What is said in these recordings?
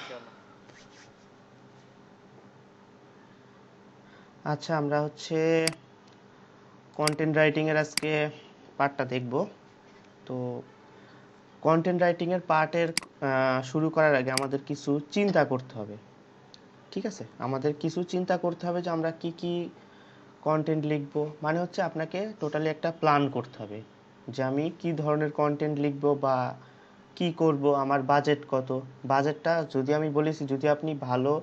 চলো। আচ্ছা, আমরা হচ্ছে কন্টেন্ট রাইটিং এর আজকে পার্টটা দেখব। তো কন্টেন্ট রাইটিং এর পার্টের শুরু করার আগে আমাদের কিছু চিন্তা করতে হবে। ঠিক আছে, আমাদের কিছু চিন্তা করতে হবে যে আমরা কি কি কন্টেন্ট লিখব। মানে হচ্ছে আপনাকে টোটালি একটা প্ল্যান করতে হবে যে আমি কি ধরনের কন্টেন্ট লিখব বা কি করব, আমার বাজেট কত। বাজেটটা যদি আমি বলেছি, যদি আপনি ভালো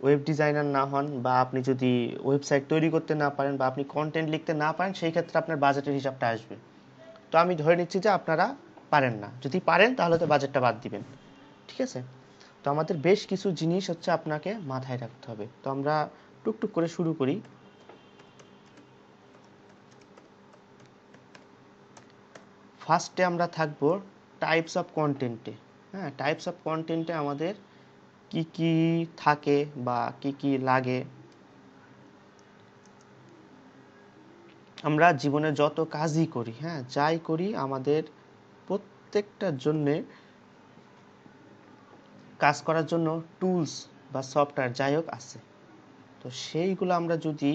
ওয়েব ডিজাইনার না হন বা আপনি যদি ওয়েবসাইট তৈরি করতে না পারেন বা আপনি কন্টেন্ট লিখতে না পারেন, সেই ক্ষেত্রে আপনার বাজেটের হিসাবটা আসবে। তো আমি ধরে নিচ্ছি যে আপনারা পারেন না। যদি পারেন তাহলে তো বাজেটটা বাদ দিবেন। ঠিক আছে, তো আমাদের বেশ কিছু জিনিস হচ্ছে আপনাকে মাথায় রাখতে হবে। তো আমরা টুকটুক করে শুরু করি। ফার্স্টে আমরা থাকবো টাইপস অফ কন্টেন্টে। হ্যাঁ, টাইপস অফ কন্টেন্টে আমাদের কি কি থাকে বা কি কি লাগে। আমরা জীবনে যত কাজই করি, হ্যাঁ যাই করি, আমাদের প্রত্যেকটার জন্যে, কাজ করার জন্য টুলস বা সফটওয়্যার যাই হোক আছে। তো সেইগুলো আমরা যদি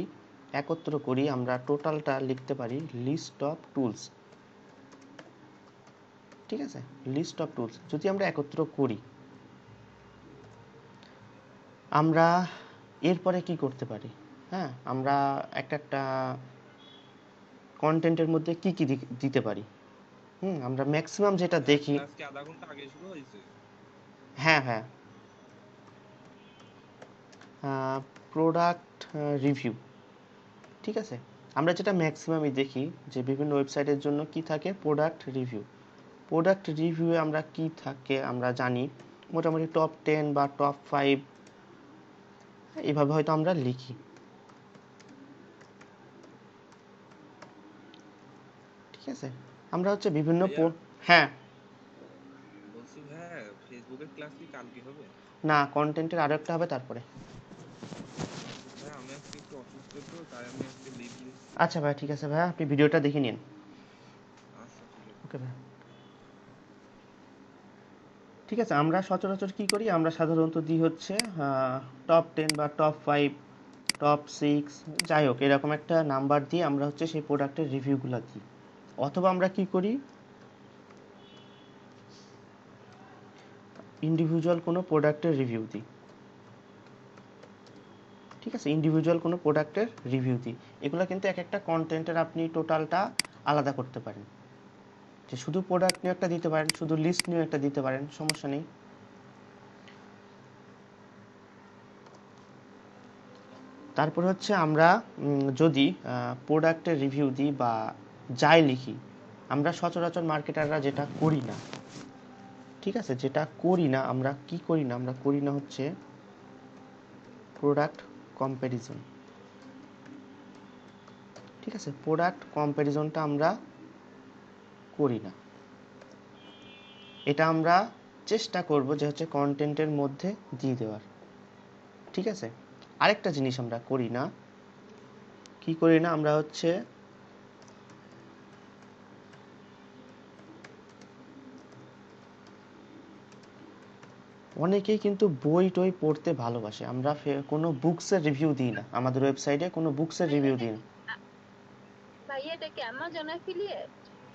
একত্র করি, আমরা টোটালটা লিখতে পারি লিস্ট অফ টুলস। ঠিক আছে, লিস্ট অফ টুলস যদি আমরা একত্র করি, আমরা এরপরে কি করতে পারি। হ্যাঁ, আমরা একটা একটা কন্টেন্টের মধ্যে কি কি দিতে পারি। আমরা ম্যাক্সিমাম যেটা ভাইয়া দেখি। ক্লাস কি আধা ঘন্টা আগে শুরু হয়েছে? হ্যাঁ হ্যাঁ, প্রোডাক্ট রিভিউ। ঠিক আছে, আমরা যেটা ম্যাক্সিমামই দেখি যে বিভিন্ন ওয়েবসাইটের জন্য কি থাকে, প্রোডাক্ট রিভিউ। প্রোডাক্ট রিভিউয়ে আমরা কি থাকে আমরা জানি, মোটামুটি টপ 10 বা টপ 5 এইভাবে হয়তো আমরা লিখি। ঠিক আছে, আমরা হচ্ছে বিভিন্ন ভাইয়া হ্যাঁ। বলছি ভাইয়া, ফেসবুকের ক্লাস কি কালকে হবে? না, কন্টেন্টের আরো একটা হবে তারপরে। ভাইয়া আমি আজকে একটু অসুস্থ, তো তাই আমি আজকে লিভ নিচ্ছি। আচ্ছা ভাই, ঠিক আছে ভাই, আপনি ভিডিওটা দেখে নিন। আচ্ছা ঠিক আছে। ওকে ভাই। ঠিক আছে, আমরা সচরাচর কি করি, আমরা সাধারণত দিই হচ্ছে টপ 10 বা টপ 5, টপ 6, যাই হোক এরকম একটা নাম্বার দিয়ে আমরা হচ্ছে সেই প্রোডাক্টের রিভিউগুলো দিই। অথবা আমরা কি করি, ইন্ডিভিজুয়াল কোনো প্রোডাক্টের রিভিউ দিই। ঠিক আছে, ইন্ডিভিজুয়াল কোনো প্রোডাক্টের রিভিউ দিই। এগুলো কিন্তু এক একটা কন্টেন্টের আপনি টোটালটা আলাদা করতে পারেন। যে শুধু প্রোডাক্ট নিয়ে একটা দিতে পারেন, শুধু লিস্ট নিয়ে একটা দিতে পারেন, সমস্যা নেই। তারপর হচ্ছে আমরা যদি প্রোডাক্টের রিভিউ দিই বা যাই লিখি, আমরা সচরাচর মার্কেটাররা যেটা করি না। ঠিক আছে, যেটা করি না, আমরা কি করি না, আমরা করি না হচ্ছে প্রোডাক্ট কম্প্যারিজন। ঠিক আছে, প্রোডাক্ট কম্প্যারিজনটা আমরা করি না। এটা আমরা চেষ্টা করব যে হচ্ছে কন্টেন্টের মধ্যে দিয়ে দেওয়ার। ঠিক আছে, আরেকটা জিনিস আমরা করি না, কি করি না, আমরা হচ্ছে অনেকেই কিন্তু বই টই পড়তে ভালোবাসে, আমরা কোনো বুকসের রিভিউ দিই না, আমাদের ওয়েবসাইটে কোনো বুকসের ভাইয়া রিভিউ এটা দিই না। কি ভাইয়া এটা কি অ্যামাজন অ্যাফিলিয়েট?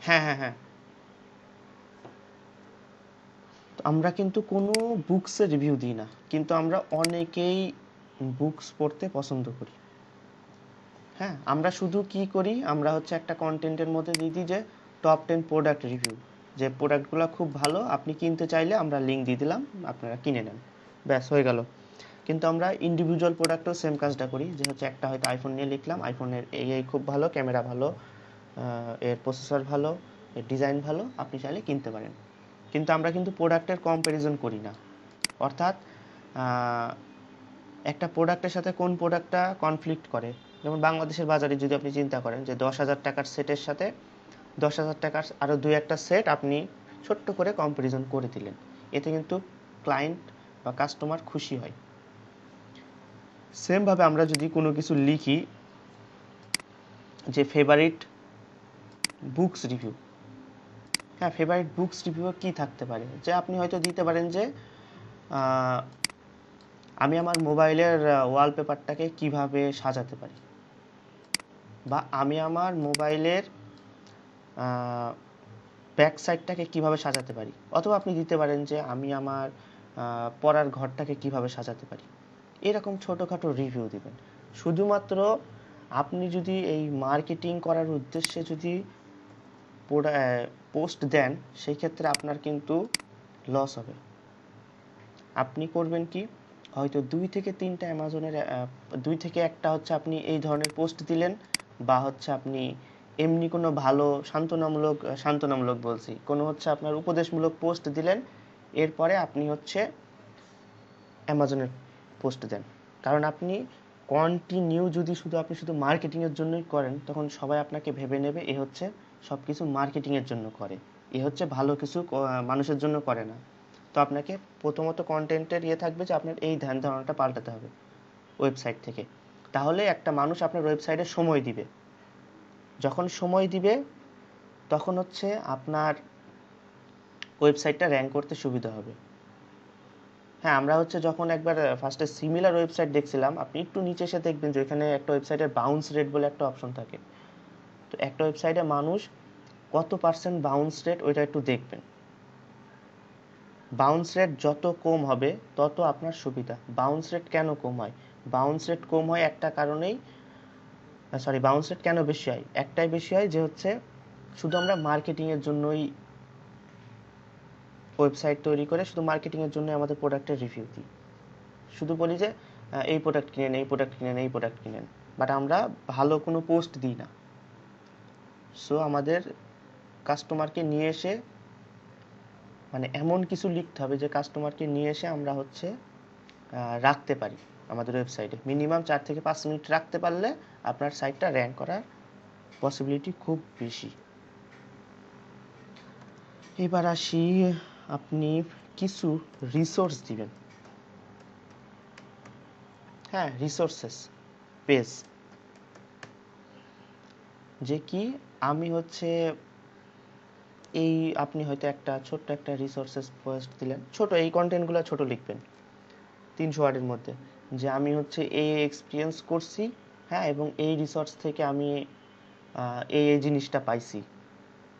হ্যাঁ হ্যাঁ হ্যাঁ, তো আমরা কিন্তু কোনো বুকসের রিভিউ দিই না, কিন্তু আমরা অনেকেই বুকস পড়তে পছন্দ করি। হ্যাঁ, আমরা শুধু কি করি, আমরা হচ্ছে একটা কন্টেন্টের মধ্যে দিয়ে দিই যে টপ 10 প্রোডাক্ট রিভিউ, যে প্রোডাক্টগুলো খুব ভালো, আপনি কিনতে চাইলে আমরা লিঙ্ক দিয়ে দিলাম, আপনারা কিনে নেন, ব্যাস হয়ে গেল। কিন্তু আমরা ইন্ডিভিজুয়াল প্রোডাক্টও সেম কাজটা করি, যে হচ্ছে একটা হয়তো আইফোন নিয়ে লিখলাম, আইফোনের এই খুব ভালো, ক্যামেরা ভালো, এর প্রসেসর ভালো, এর ডিজাইন ভালো, আপনি চাইলে কিনতে পারেন। কিন্তু আমরা কিন্তু প্রোডাক্টের কম্প্যারিজন করি না। অর্থাৎ একটা প্রোডাক্টের সাথে কোন প্রোডাক্টটা কনফ্লিক্ট করে। যেমন বাংলাদেশের বাজারে যদি আপনি চিন্তা করেন যে 10,000 টাকার সেটের সাথে 10,000 টাকার আরও দুই একটা সেট আপনি ছোট্ট করে কম্প্যারিজন করে দিলেন, এতে কিন্তু ক্লায়েন্ট বা কাস্টমার খুশি হয়। সেমভাবে আমরা যদি কোনো কিছু লিখি যে ফেভারিট বুকস রিভিউ, হ্যাঁ ফেভারিট বুকস রিভিউ কী থাকতে পারে, যে আপনি হয়তো দিতে পারেন যে আহ, আমি আমার মোবাইলের ওয়ালপেপারটাকে কিভাবে সাজাতে পারি, বা আমি আমার মোবাইলের ব্যাক সাইডটাকে কিভাবে সাজাতে পারি, অথবা আপনি দিতে পারেন যে আমি আমার পড়ার ঘরটাকে কিভাবে সাজাতে পারি। এরকম ছোটোখাটো রিভিউ দিবেন। শুধুমাত্র আপনি যদি এই মার্কেটিং করার উদ্দেশ্যে যদি পোস্ট দেন, সেই ক্ষেত্রে আপনার কিন্তু লস হবে। আপনি করবেন কি, হয়তো 2 থেকে 3টা অ্যামাজনের 2 থেকে 1টা হচ্ছে আপনি এই ধরনের পোস্ট দিলেন, বা হচ্ছে আপনি এমনি কোনো ভালো সান্ত্বনামূলক বলছি, কোনো হচ্ছে আপনার উপদেশমূলক পোস্ট দিলেন, এরপরে আপনি হচ্ছে অ্যামাজনের পোস্ট দেন। কারণ আপনি কন্টিনিউ যদি আপনি শুধু মার্কেটিংয়ের জন্যই করেন, তখন সবাই আপনাকে ভেবে নেবে এ হচ্ছে সব কিছু মার্কেটিংয়ের জন্য করে, এ হচ্ছে ভালো কিছু মানুষের জন্য করে না। তো আপনাকে প্রথমত কন্টেন্টের থাকবে যে আপনার এই ধ্যান ধারণাটা পাল্টাতে হবে ওয়েবসাইট থেকে। তাহলে একটা মানুষ আপনার ওয়েবসাইটে সময় দিবে। যখন সময় দিবে তখন হচ্ছে আপনার ওয়েবসাইটটা র্যাঙ্ক করতে সুবিধা হবে। হ্যাঁ, আমরা হচ্ছে যখন একবার ফার্স্টে সিমিলার ওয়েবসাইট দেখছিলাম, আপনি একটু নিচে এসে দেখবেন যে ওইখানে একটা ওয়েবসাইটের বাউন্স রেট বলে একটা অপশন থাকে। তো একটা ওয়েবসাইটে মানুষ কত পার্সেন্ট বাউন্স রেট, ওইটা একটু দেখবেন। বাউন্স রেট যত কম হবে তত আপনার সুবিধা। বাউন্স রেট কেন কম হয়? বাউন্স রেট কম হয় একটা কারণেই, বাউন্স রেট কেন বেশি হয়? একটাই বেশি হয় যে হচ্ছে শুধু আমরা মার্কেটিংয়ের জন্যই ওয়েবসাইট তৈরি করে শুধু মার্কেটিংয়ের জন্য আমাদের প্রোডাক্টের রিভিউ দিই। শুধু বলি যে এই প্রোডাক্ট কিনেন, এই প্রোডাক্ট কিনেন, এই প্রোডাক্ট কিনেন, বাট আমরা ভালো কোনো পোস্ট দিই না। সো আমাদের কাস্টমারকে নিয়ে এসে, মানে এমন কিছু লিখতে হবে যে কাস্টমারকে নিয়ে এসে আমরা হচ্ছে রাখতে পারি আমাদের ওয়েবসাইটে। মিনিমাম 4 থেকে 5 মিনিট রাখতে পারলে আপনার সাইটটা র্যাঙ্ক করার পসিবিলিটি খুব বেশি। এবার আসি, আপনি কিছু রিসোর্স দিবেন। হ্যাঁ, রিসোর্সেস পেজ, যে কি আমি হচ্ছে এই আপনি হয়তো একটা ছোট্ট একটা রিসোর্সেস পোস্ট দিলেন, ছোট এই কন্টেন্টগুলো ছোট লিখবেন 300 ওয়ার্ডের মধ্যে, যে আমি হচ্ছে এই এক্সপিরিয়েন্স করছি, হ্যাঁ, এবং এই রিসোর্স থেকে আমি এই জিনিসটা পাইছি,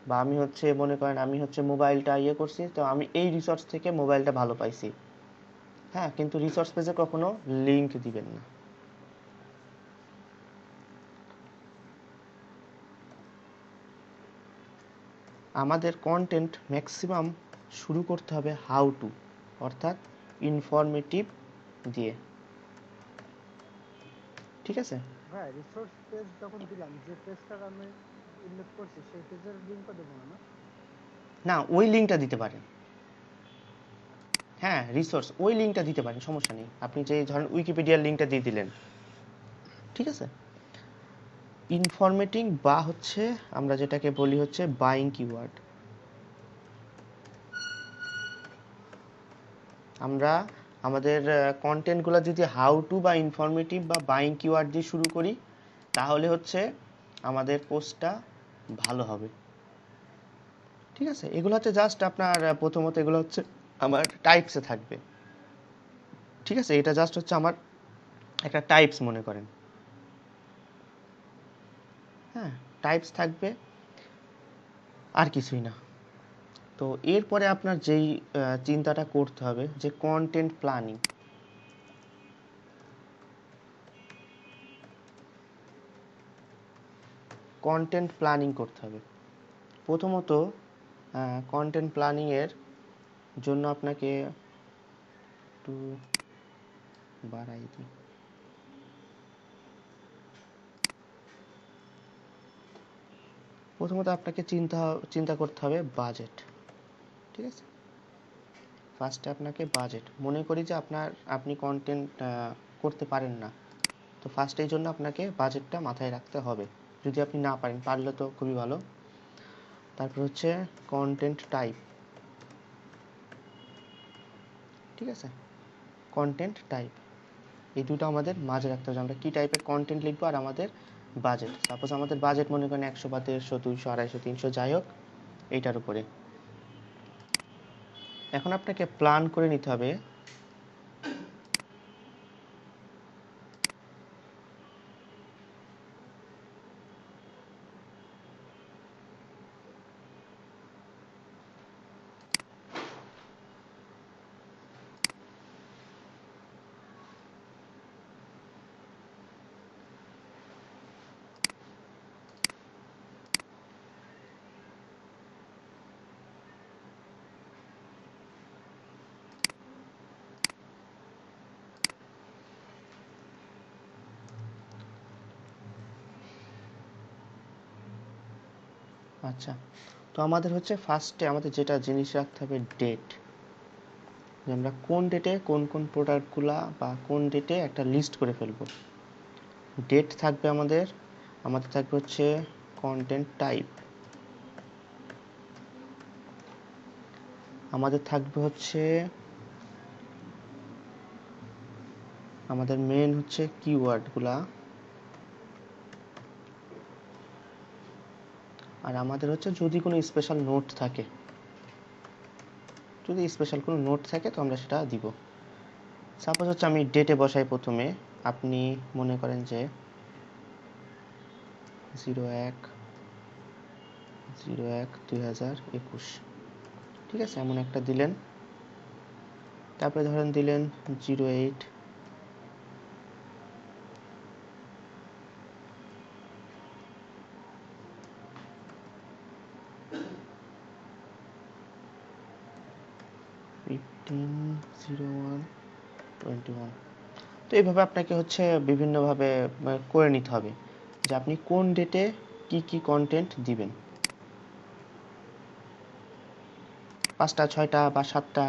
বা আমি হচ্ছে মনে করেন আমি হচ্ছে মোবাইলটা করছি, তো আমি এই রিসোর্স থেকে মোবাইলটা ভালো পাইছি। হ্যাঁ, কিন্তু রিসোর্স পেজে কখনো লিংক দিবেন না। আমাদের কন্টেন্ট ম্যাক্সিমাম শুরু করতে হবে হাউ টু, অর্থাৎ ইনফরমেটিভ দিয়ে। ঠিক আছে? ভাই রিসোর্স পেজ যখন দিলাম, যে পেজটার আমি উল্লেখ করছি সেই পেজের লিংকও দেবো না? না, ওই লিঙ্কটা দিতে পারেন। হ্যাঁ, রিসোর্স ওই লিঙ্কটা দিতে পারেন, সমস্যা নেই। আপনি যে ধরেন উইকিপিডিয়ার লিঙ্কটা দিয়ে দিলেন, ঠিক আছে। ইনফরমেটিভ বা হচ্ছে আমরা যেটাকে বলি হচ্ছে বাইং কিওয়ার্ড। আমরা আমাদের কন্টেন্টগুলো যদি হাউ টু বা ইনফরমেটিভ বা বাইং কিওয়ার্ড দিয়ে শুরু করি, তাহলে হচ্ছে আমাদের পোস্টটা ভালো হবে। ঠিক আছে, এগুলো হচ্ছে জাস্ট আপনার প্রথমত এগুলো হচ্ছে আমার টাইপসে থাকবে। ঠিক আছে, এটা জাস্ট হচ্ছে আমার একটা টাইপস মনে করেন। হ্যাঁ, টাইপস থাকবে, আর কিছুই না। তো এরপরে আপনার যেই চিন্তাটা করতে হবে যে কন্টেন্ট প্ল্যানিং। কন্টেন্ট প্ল্যানিং করতে হবে। প্রথমত কন্টেন্ট প্ল্যানিংয়ের জন্য আপনাকে একটু বাড়াই দিই। প্রথমত আপনাকে চিন্তা করতে হবে বাজেট। ঠিক আছে, ফার্স্টে আপনাকে বাজেট, মনে করি যে আপনি কন্টেন্ট করতে পারেন না, তো ফার্স্ট এই জন্য আপনাকে বাজেটটা মাথায় রাখতে হবে। যদি আপনি না পারেন, পারলে তো খুবই ভালো। তারপর হচ্ছে কন্টেন্ট টাইপ। ঠিক আছে, কন্টেন্ট টাইপ, এই দুটো আমাদের মাঝে রাখতে হবে। আমরা কী টাইপের কন্টেন্ট লিখবো, আর আমাদের বাজেট। সাপোজ আমাদের বাজেট মনে করেন 100 বা 150, 200, 250, 300, যাই হোক, এইটার উপরে। এখন আপনাকে প্ল্যান করে নিতে হবে আচ্ছা, তো আমাদের হচ্ছে ফার্স্টে আমাদের যেটা জিনিস রাখতে হবে ডেট, যে আমরা কোন ডেটে কোন কোন প্রোডাক্টগুলা বা কোন ডেটে একটা লিস্ট করে ফেলবো। ডেট থাকবে আমাদের, আমাদের থাকবে হচ্ছে কন্টেন্ট টাইপ, আমাদের থাকবে হচ্ছে আমাদের মেন হচ্ছে কিওয়ার্ডগুলা, আর আমাদের হচ্ছে যদি কোনো স্পেশাল নোট থাকে, যদি স্পেশাল কোনো নোট থাকে তো আমরা সেটা দিব। সাপোজ হচ্ছে আমি ডেটে বসাই প্রথমে, আপনি মনে করেন যে 01/01/2021, ঠিক আছে, এমন একটা দিলেন। তারপরে ধরেন দিলেন 08 15/01/21। তো এইভাবে আপনাকে হচ্ছে বিভিন্নভাবে করে নিতে হবে যে আপনি কোন ডেটে কি কি কন্টেন্ট দিবেন। 5টা 6টা বা 7টা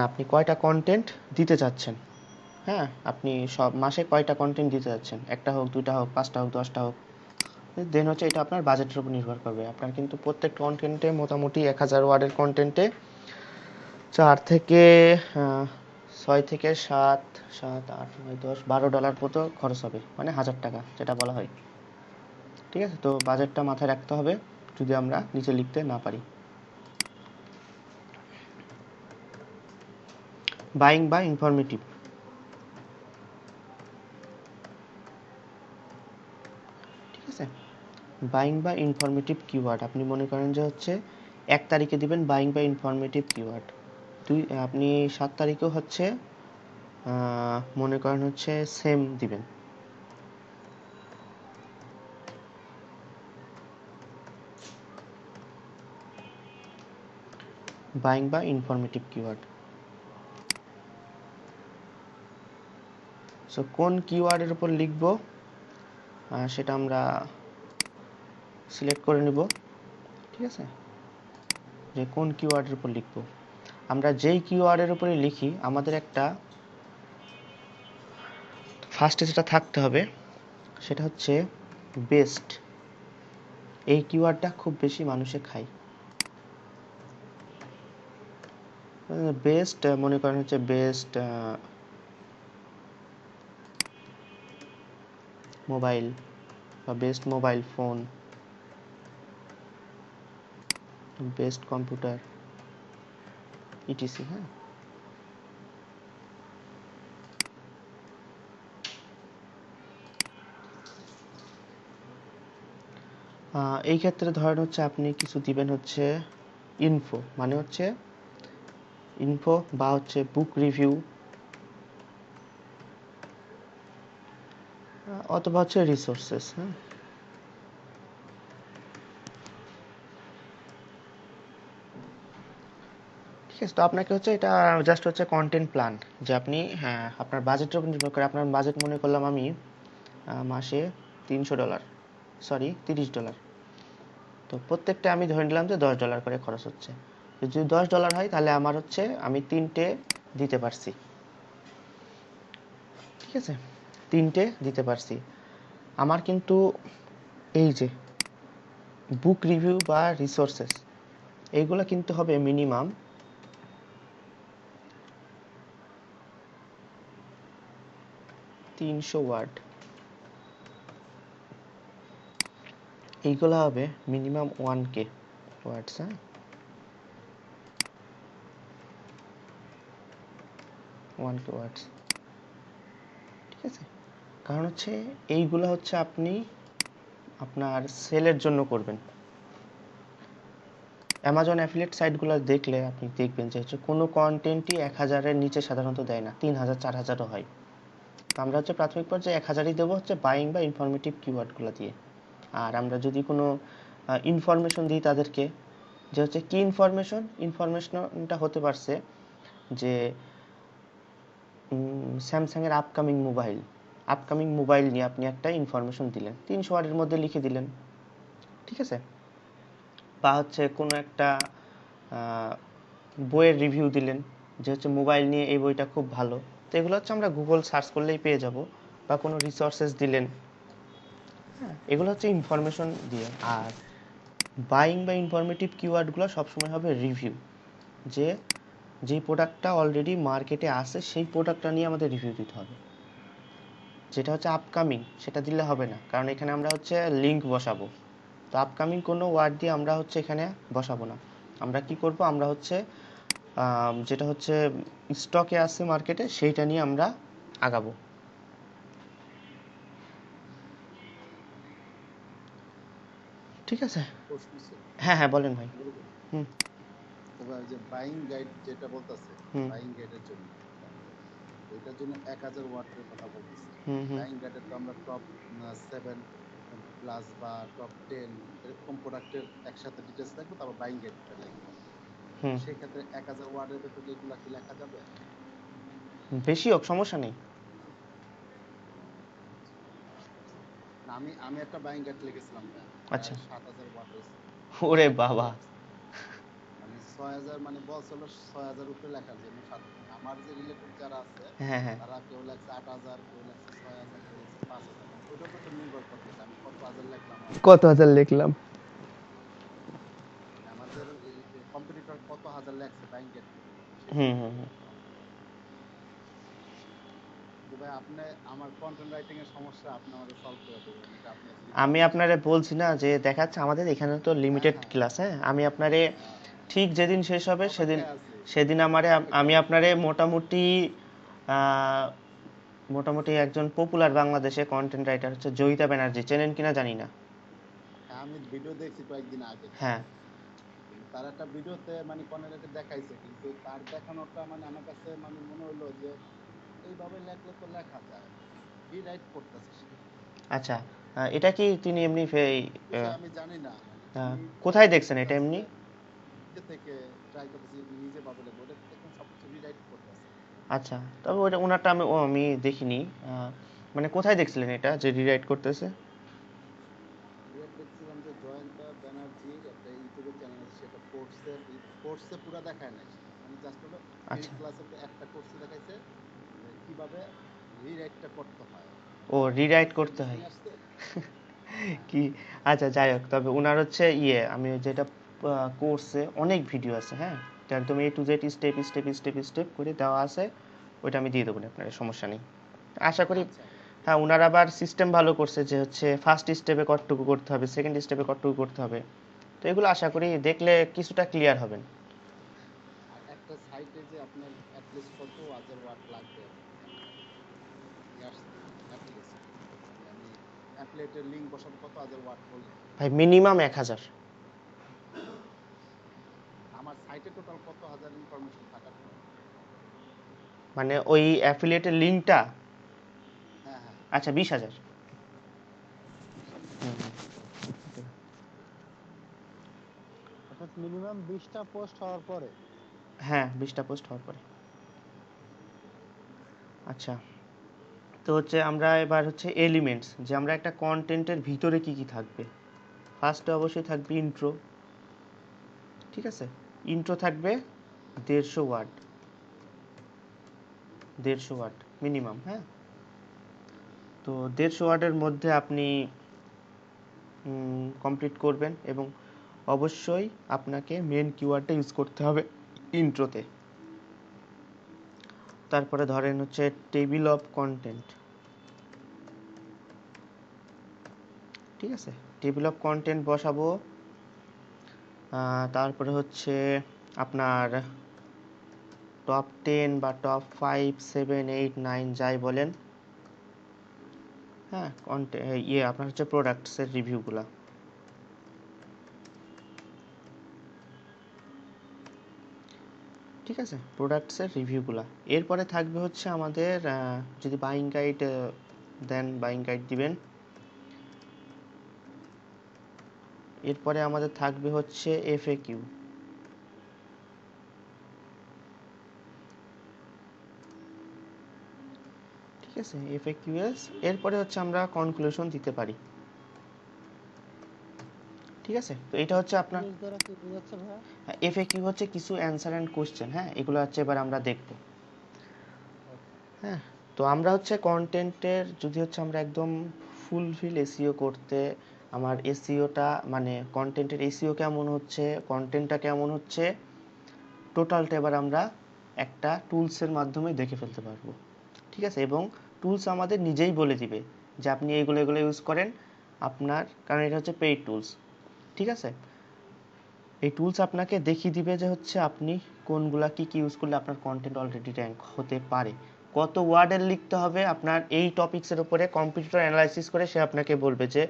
আপনি কয়টা কন্টেন্ট দিতে চাচ্ছেন। হ্যাঁ, আপনি সব মাসে কয়টা কন্টেন্ট দিতে যাচ্ছেন, 1টা হোক 2টা হোক 5টা হোক 10টা হোক। দেন হচ্ছে এটা আপনার বাজেটের উপর নির্ভর করবে। আপনার কিন্তু প্রত্যেক কন্টেন্টে মোটামুটি 1000 ওয়ার্ডের কন্টেন্টে 4 থেকে 6 থেকে 7 7 8 9 10 $12 মতো খরচ হবে, মানে 1000 টাকা যেটা বলা হয়। ঠিক আছে, তো বাজেটটা মাথায় রাখতে হবে যদি আমরা নিচে লিখতে না পারি। বাইং বা ইনফরমেটিভ, ঠিক আছে, বাইং বা ইনফরমেটিভ কিওয়ার্ড আপনি মনে করেন যে হচ্ছে 1 তারিখে দিবেন বাইং বা ইনফরমেটিভ কিওয়ার্ড, আপনি 7 তারিখেও হচ্ছে মনে করেন হচ্ছে সেম দিবেন। বাইং বা ইনফরমেটিভ কিওয়ার্ড। সো কোন কিওয়ার্ডের উপর লিখব সেটা আমরা সিলেক্ট করে নিব। ঠিক আছে, যে কোন কিওয়ার্ডের উপর লিখব। আমরা যেই কিওয়ার্ডের উপরে লিখি আমাদের একটা ফার্স্টে যেটা থাকতে হবে সেটা হচ্ছে বেস্ট। এই কিওয়ার্ডটা খুব বেশি মানুষে খায়। বেস্ট মনে করেন হচ্ছে বেস্ট মোবাইল বা best mobile phone, best computer, etc. হ্যাঁ, এই ক্ষেত্রে ধরেন হচ্ছে আপনি কিছু দিবেন হচ্ছে ইনফো, মানে হচ্ছে ইনফো বা হচ্ছে বুক রিভিউ, অথবা হচ্ছে রিসোর্সেস। হ্যাঁ, ঠিক আছে, তো আপনাকে হচ্ছে এটা জাস্ট হচ্ছে কন্টেন্ট প্ল্যান, যে আপনি হ্যাঁ আপনার বাজেটের উপর নির্ভর করে। আপনার বাজেট মনে করলাম আমি মাসে $300, সরি $30, তো প্রত্যেকটা আমি ধরে নিলাম যে $10 করে খরচ হচ্ছে। যদি $10 হয় তাহলে আমার হচ্ছে আমি 3টে দিতে পারছি। ঠিক আছে, 3টে দিতে পারছি। আমার কিন্তু এই যে বুক রিভিউ বা রিসোর্সেস এইগুলো কিন্তু হবে মিনিমাম 300 ওয়ার্ড। এইগুলো হবে মিনিমাম 1K ওয়ার্ডস। হ্যাঁ, 1K ওয়ার্ডস। ঠিক আছে, কারণ হচ্ছে এইগুলো হচ্ছে আপনি আপনার সেলের জন্য করবেন। অ্যামাজন অ্যাফিলিয়েট সাইটগুলো দেখলে আপনি দেখবেন যে হচ্ছে কোনো কন্টেন্টই 1000-এর নিচে সাধারণত দেয় না, 3000 4000ও হয়। তো আমরা হচ্ছে প্রাথমিক পর্যায়ে 1000ই দেবো হচ্ছে বাইং বা ইনফরমেটিভ কিওয়ার্ডগুলো দিয়ে। আর আমরা যদি কোনো ইনফরমেশন দিই তাদেরকে, যে হচ্ছে কি ইনফরমেশনটা হতে পারছে যে স্যামসাংয়ের আপকামিং মোবাইল নিয়ে আপনি একটা ইনফরমেশন দিলেন, 300 ওয়ার্ডের মধ্যে লিখে দিলেন। ঠিক আছে, বা হচ্ছে কোনো একটা বইয়ের রিভিউ দিলেন যে হচ্ছে মোবাইল নিয়ে এই বইটা খুব ভালো, তো এগুলো হচ্ছে আমরা গুগল সার্চ করলেই পেয়ে যাব, বা কোনো রিসোর্সেস দিলেন, হ্যাঁ এগুলো হচ্ছে ইনফরমেশন দিয়ে। আর বাইং বা ইনফরমেটিভ কিওয়ার্ডগুলো সবসময় হবে রিভিউ, যে যেই প্রোডাক্টটা অলরেডি মার্কেটে আসে সেই প্রোডাক্টটা নিয়ে আমাদের রিভিউ দিতে হবে। যেটা হচ্ছে আপকামিং সেটা দিলে হবে না, কারণ এখানে আমরা হচ্ছে লিঙ্ক বসাবো, তো আপকামিং কোনো ওয়ার্ড দিয়ে আমরা হচ্ছে এখানে বসাবো না। আমরা কি করব, আমরা হচ্ছে যেটা হচ্ছে স্টকে আছে মার্কেটে সেইটা নিয়ে আমরা আগাবো। ঠিক আছে, প্রশ্ন ছিল হ্যাঁ হ্যাঁ বলেন ভাই। বলে দেব। হুম তবে ওই যে বাইং গাইড যেটা বলতেছে, হুম বাইং গাইডের জন্য এটার জন্য 1000 ওয়াটের কথা বলতেছে। হুম হুম বাইং গাইডে তো আমরা টপ 7 প্লাস বা টপ 10 এরকম প্রোডাক্টের একসাথে ডিটেলস লিখবো, তারপর বাইং গাইডটা লিখবো। হুম সেই ক্ষেত্রে 1000 ওয়ার্ডের ভেতরে এগুলা কি লেখা যাবে? বেশি হোক সমস্যা নেই। না, আমি আমি একটা বাইং গাইড লিখেছিলাম ভাই, আচ্ছা, প্রায় 7000 ওয়ার্ড হয়েছে। ওরে খুব বাবা। লাগছে। মানে 6000, মানে বলছিল 6000 উপরে লেখার জন্য, মানে আমার যে রিলেটিভ যারা আছে হ্যাঁ হ্যাঁ তারা কেউ লেখছে 8000, কেউ লেখছে 6000, কেউ লেখছে 5000। ওইটার উপর তো নির্ভর করতেছে আমি কত হাজার লিখলাম আর কত কত হাজার লিখলাম। লিখলাম। মানে আমাদের কম্পিটিটর কত হাজার লেখছে বাইং গেট থেকে, সেটার হুম উপর হুম হুম। নির্ভর করে। কিন্তু ভাই আপনি আমার কন্টেন্ট রাইটিং এর সমস্যা আপনি আমাকে সলভ করে দেবেন, এটা আপনি যদি আমি পারেন। আপনারে বলছি না যে দেখাচ্ছে আমাদের এখানে তো হ্যাঁ লিমিটেড হ্যাঁ ক্লাস, হ্যাঁ আমি আপনারে হ্যাঁ, ঠিক যেদিন শেষ হবে সেদিন, অপেক্ষায় আছি, সেদিন আমারে আমি অপেক্ষায় আছি। আপনারে মোটামুটি আহ, মোটামুটি একজন পপুলার বাংলাদেশে কন্টেন্ট রাইটার হচ্ছে জয়িতা ব্যানার্জি, চেনেন কিনা জানি না। হ্যাঁ, আমি ভিডিও দেখছি কয়েকদিন আগে, হ্যাঁ কিন্তু তার একটা ভিডিওতে মানে কন্টেন্ট দেখাইছে, কিন্তু তার দেখানোটা মানে আমার কাছে মানে মনে হলো যে এইভাবে লেখলে তো লেখা যায়, রিরাইট করতেছে সে। আচ্ছা, এটা কি তিনি এমনি বিষয় আমি জানি না, মানে আমি কোথায় মানে দেখছেন এটা জাস্ট এমনি? নিজে থেকে ট্রাই করতেছি, নিজে ভাবে লিখবো, ওটা দেখুন সবকিছু রিরাইট করতেছে। আচ্ছা, তবে ওটা ওনারটা আমি দেখিনি। মানে কোথায় দেখছিলেন এটা যে রিরাইট করতেছে? রিরাইট দেখছিলাম যে জয়ন্তা ব্যানার্জির একটা ইউটিউবের চ্যানেল আছে, সেটা কোর্সের কোর্সে পুরো দেখায় নাই, মানে জাস্ট হলো ফ্রি আচ্ছা, ক্লাসের একটা কোর্সে দেখাইছে যে কিভাবে রিরাইটটা করতে হয়। ও রিরাইট করতে সিম্পল হয় নিয়ে আসছে। হ্যাঁ কি? আচ্ছা যাই হোক, তবে ওনার হচ্ছে আমি যেটা কোর্সে অনেক ভিডিও আছে, হ্যাঁ তো একদম A to Z step step step step করে দেওয়া আছে, ওইটা আমি দিয়ে দেবো আপনার, সমস্যা নেই আশা করি। আচ্ছা ভাই। হ্যাঁ ওনার আবার সিস্টেম ভালো করছে যে হচ্ছে ফার্স্ট স্টেপে কতটুকু করতে হবে, সেকেন্ড স্টেপে কতটুকু করতে হবে, তো এগুলো আশা করি দেখলে কিছুটা ক্লিয়ার হবেন। আর একটা সাইটে যে আপনার অ্যাটলিস্ট কত হাজার ওয়াট লাগবে মানে নিয়ে আসছে অ্যাটলিস্ট, মানে আমি অ্যাফিলিয়েটের লিংক বসাবো কত হাজার ওয়াট হলে? ভাই মিনিমাম 1000, আমার সাইটে টোটাল কত হাজার ইনফরমেশন থাকার কথা? মানে ওই অ্যাফিলিয়েটের লিঙ্কটা, হ্যাঁ হ্যাঁ, আচ্ছা 20,000। 20,000। অর্থাৎ মিনিমাম 20টা পোস্ট হওয়ার পরে। হ্যাঁ 20টা পোস্ট হওয়ার পরে। আচ্ছা, তো হচ্ছে আমরা এবার হচ্ছে এলিমেন্টস, যে আমরা একটা কন্টেন্টের ভিতরে কি কি থাকবে। ফার্স্টে অবশ্যই থাকবে ইন্ট্রো, ঠিক আছে, ইন্ট্রো থাকবে 150 ওয়ার্ড, 150 ওয়ার্ড মিনিমাম, হ্যাঁ তো 150 ওয়ার্ডের মধ্যে আপনি কমপ্লিট করবেন, এবং অবশ্যই আপনাকে মেন কিওয়ার্ডটা ইউজ করতে হবে ইন্ট্রোতে। তারপরে ধরেন হচ্ছে টেবিল অফ কন্টেন্ট, ঠিক আছে, টেবিল অফ কন্টেন্ট বসাবো। তারপরে হচ্ছে আপনার টপ 10 বা টপ 5 7 8 9 যাই বলেন, হ্যাঁ আপনার হচ্ছে প্রোডাক্টসের রিভিউগুলো, ঠিক আছে, প্রোডাক্টসের রিভিউগুলো। এরপরে থাকবে হচ্ছে আমাদের যদি বাইং গাইড দেন বাইং গাইড দিবেন। এরপরে আমাদের থাকবে হচ্ছে এফএকিউ, ঠিক আছে, এফএকিউএস। এরপরে হচ্ছে আমরা কনক্লুশন দিতে পারি। ঠিক আছে, তো এটা হচ্ছে আপনার সিরিজ দ্বারা কি বোঝাচ্ছে ভাইয়া? এফএকিউ হচ্ছে কিছু অ্যান্সার অ্যান্ড কোশ্চেন। হ্যাঁ, এগুলো হচ্ছে এবার আমরা দেখব। হ্যাঁ, তো আমরা হচ্ছে কন্টেন্টের যদি হচ্ছে আমরা একদম ফুলফিল এসইও করতে, আমার এসইওটা মানে কন্টেন্টের এসইও কেমন হচ্ছে, কন্টেন্টটা কেমন হচ্ছে, টোটালটা এবার আমরা একটা টুলসের মাধ্যমে দেখে ফেলতে পারবো। ঠিক আছে, এবং টুলস আমাদের নিজেই বলে দিবে যে আপনি এইগুলো এগুলো ইউজ করেন আপনার, কারণ এটা হচ্ছে পেইড টুলস। ঠিক আছে, এই টুলস আপনাকে দেখিয়ে দিবে যে হচ্ছে আপনি কোনগুলা কি কি ইউজ করলে আপনার কন্টেন্ট অলরেডি র্যাঙ্ক হতে পারে, কত ওয়ার্ডের লিখতে হবে আপনার এই টপিকসের উপরে কম্পিউটার অ্যানালাইসিস করে সে আপনাকে বলবে যে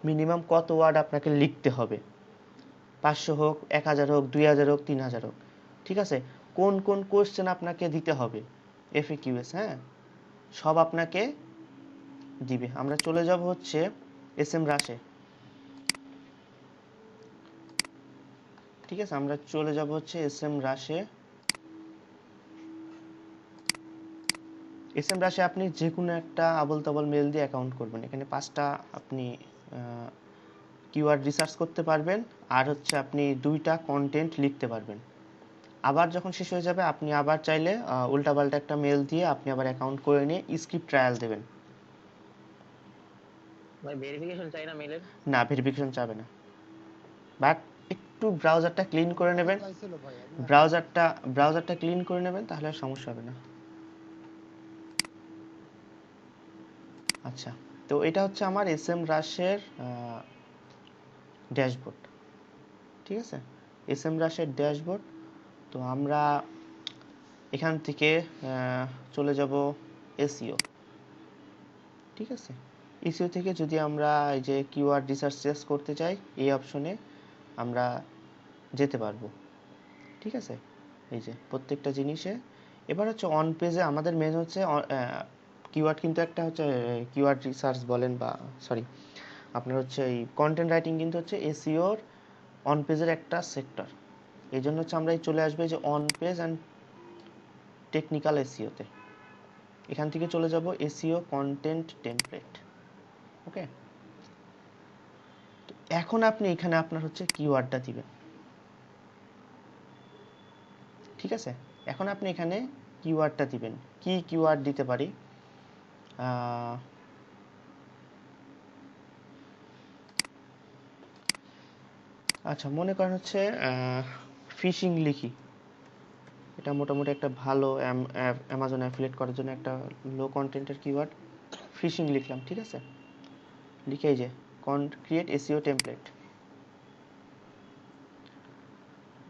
মিনিমাম কত ওয়ার্ড আপনাকে লিখতে হবে, 500 হোক, 1000 হোক, 2000 হোক, 3000 হোক। ঠিক আছে, কোন কোন কোশ্চেন আপনাকে দিতে হবে, এফএকিউএস, হ্যাঁ, সব আপনাকে দিবে। আমরা চলে যাব হচ্ছে এসএম রাশে। ঠিক আছে, আমরা চলে যাব হচ্ছে এসএম রাশে। এসএম রাশে আপনি যে কোনো একটা আবল তাবল মেল দিয়ে অ্যাকাউন্ট করবেন। এখানে 5টা আপনি কিওয়ার্ড রিসার্চ করতে পারবেন, আর হচ্ছে আপনি 2টা কন্টেন্ট লিখতে পারবেন। আবার যখন শেষ হয়ে যাবে আপনি আবার চাইলে উল্টাপাল্টা একটা মেল দিয়ে আপনি আবার অ্যাকাউন্ট করে নিয়ে স্ক্রিপ্ট ট্রায়াল দেবেন। ভাই ভেরিফিকেশন চাই না মেলের? না, ভেরিফিকেশন চাবে না, বাট একটু ব্রাউজারটা ক্লিন করে নেবেন। চাইছিল ভাই, আমি ব্রাউজারটা ক্লিন করে নেবেন, তাহলে আর সমস্যা হবে না। আচ্ছা, তো এটা হচ্ছে আমার এসএম রাশের ড্যাশবোর্ড। ঠিক আছে, এসএম রাশের ড্যাশবোর্ড। তো আমরা এখান থেকে চলে যাব এসইও। ঠিক আছে, এসইও থেকে যদি আমরা এই যে কিওয়ার্ড রিসার্চ করতে চাই, এই অপশনে আমরা যেতে পারবো। ঠিক আছে, এই যে প্রত্যেকটা জিনিসে এবার হচ্ছে অন পেজে আমাদের মেন হচ্ছে কিওয়ার্ড, কিন্তু একটা হচ্ছে কিওয়ার্ড রিসার্চ বলেন বা সরি আপনার হচ্ছে এই কন্টেন্ট রাইটিং কিন্তু হচ্ছে এসইওর অন পেজের একটা সেক্টর। এই জন্য হচ্ছে আমরা চলে আসবে যে অন পেজ অ্যান্ড টেকনিক্যাল এসইওতে। এখান থেকে চলে যাব এসইও কন্টেন্ট টেমপ্লেট। ওকে, তো এখন আপনি এখানে আপনার হচ্ছে কিওয়ার্ডটা দিবেন। ঠিক আছে, এখন আপনি এখানে কিওয়ার্ডটা দিবেন। কি কিওয়ার্ড দিতে পারি? আচ্ছা, মনে করেন হচ্ছে ফিশিং লিখি, এটা মোটামুটি একটা ভালো অ্যামাজন অ্যাফিলিয়েট করার জন্য একটা লো কন্টেন্টের কিওয়ার্ড। ফিশিং লিখলাম, ঠিক আছে, লিখে এই যে ক্রিয়েট এসইও টেমপ্লেট।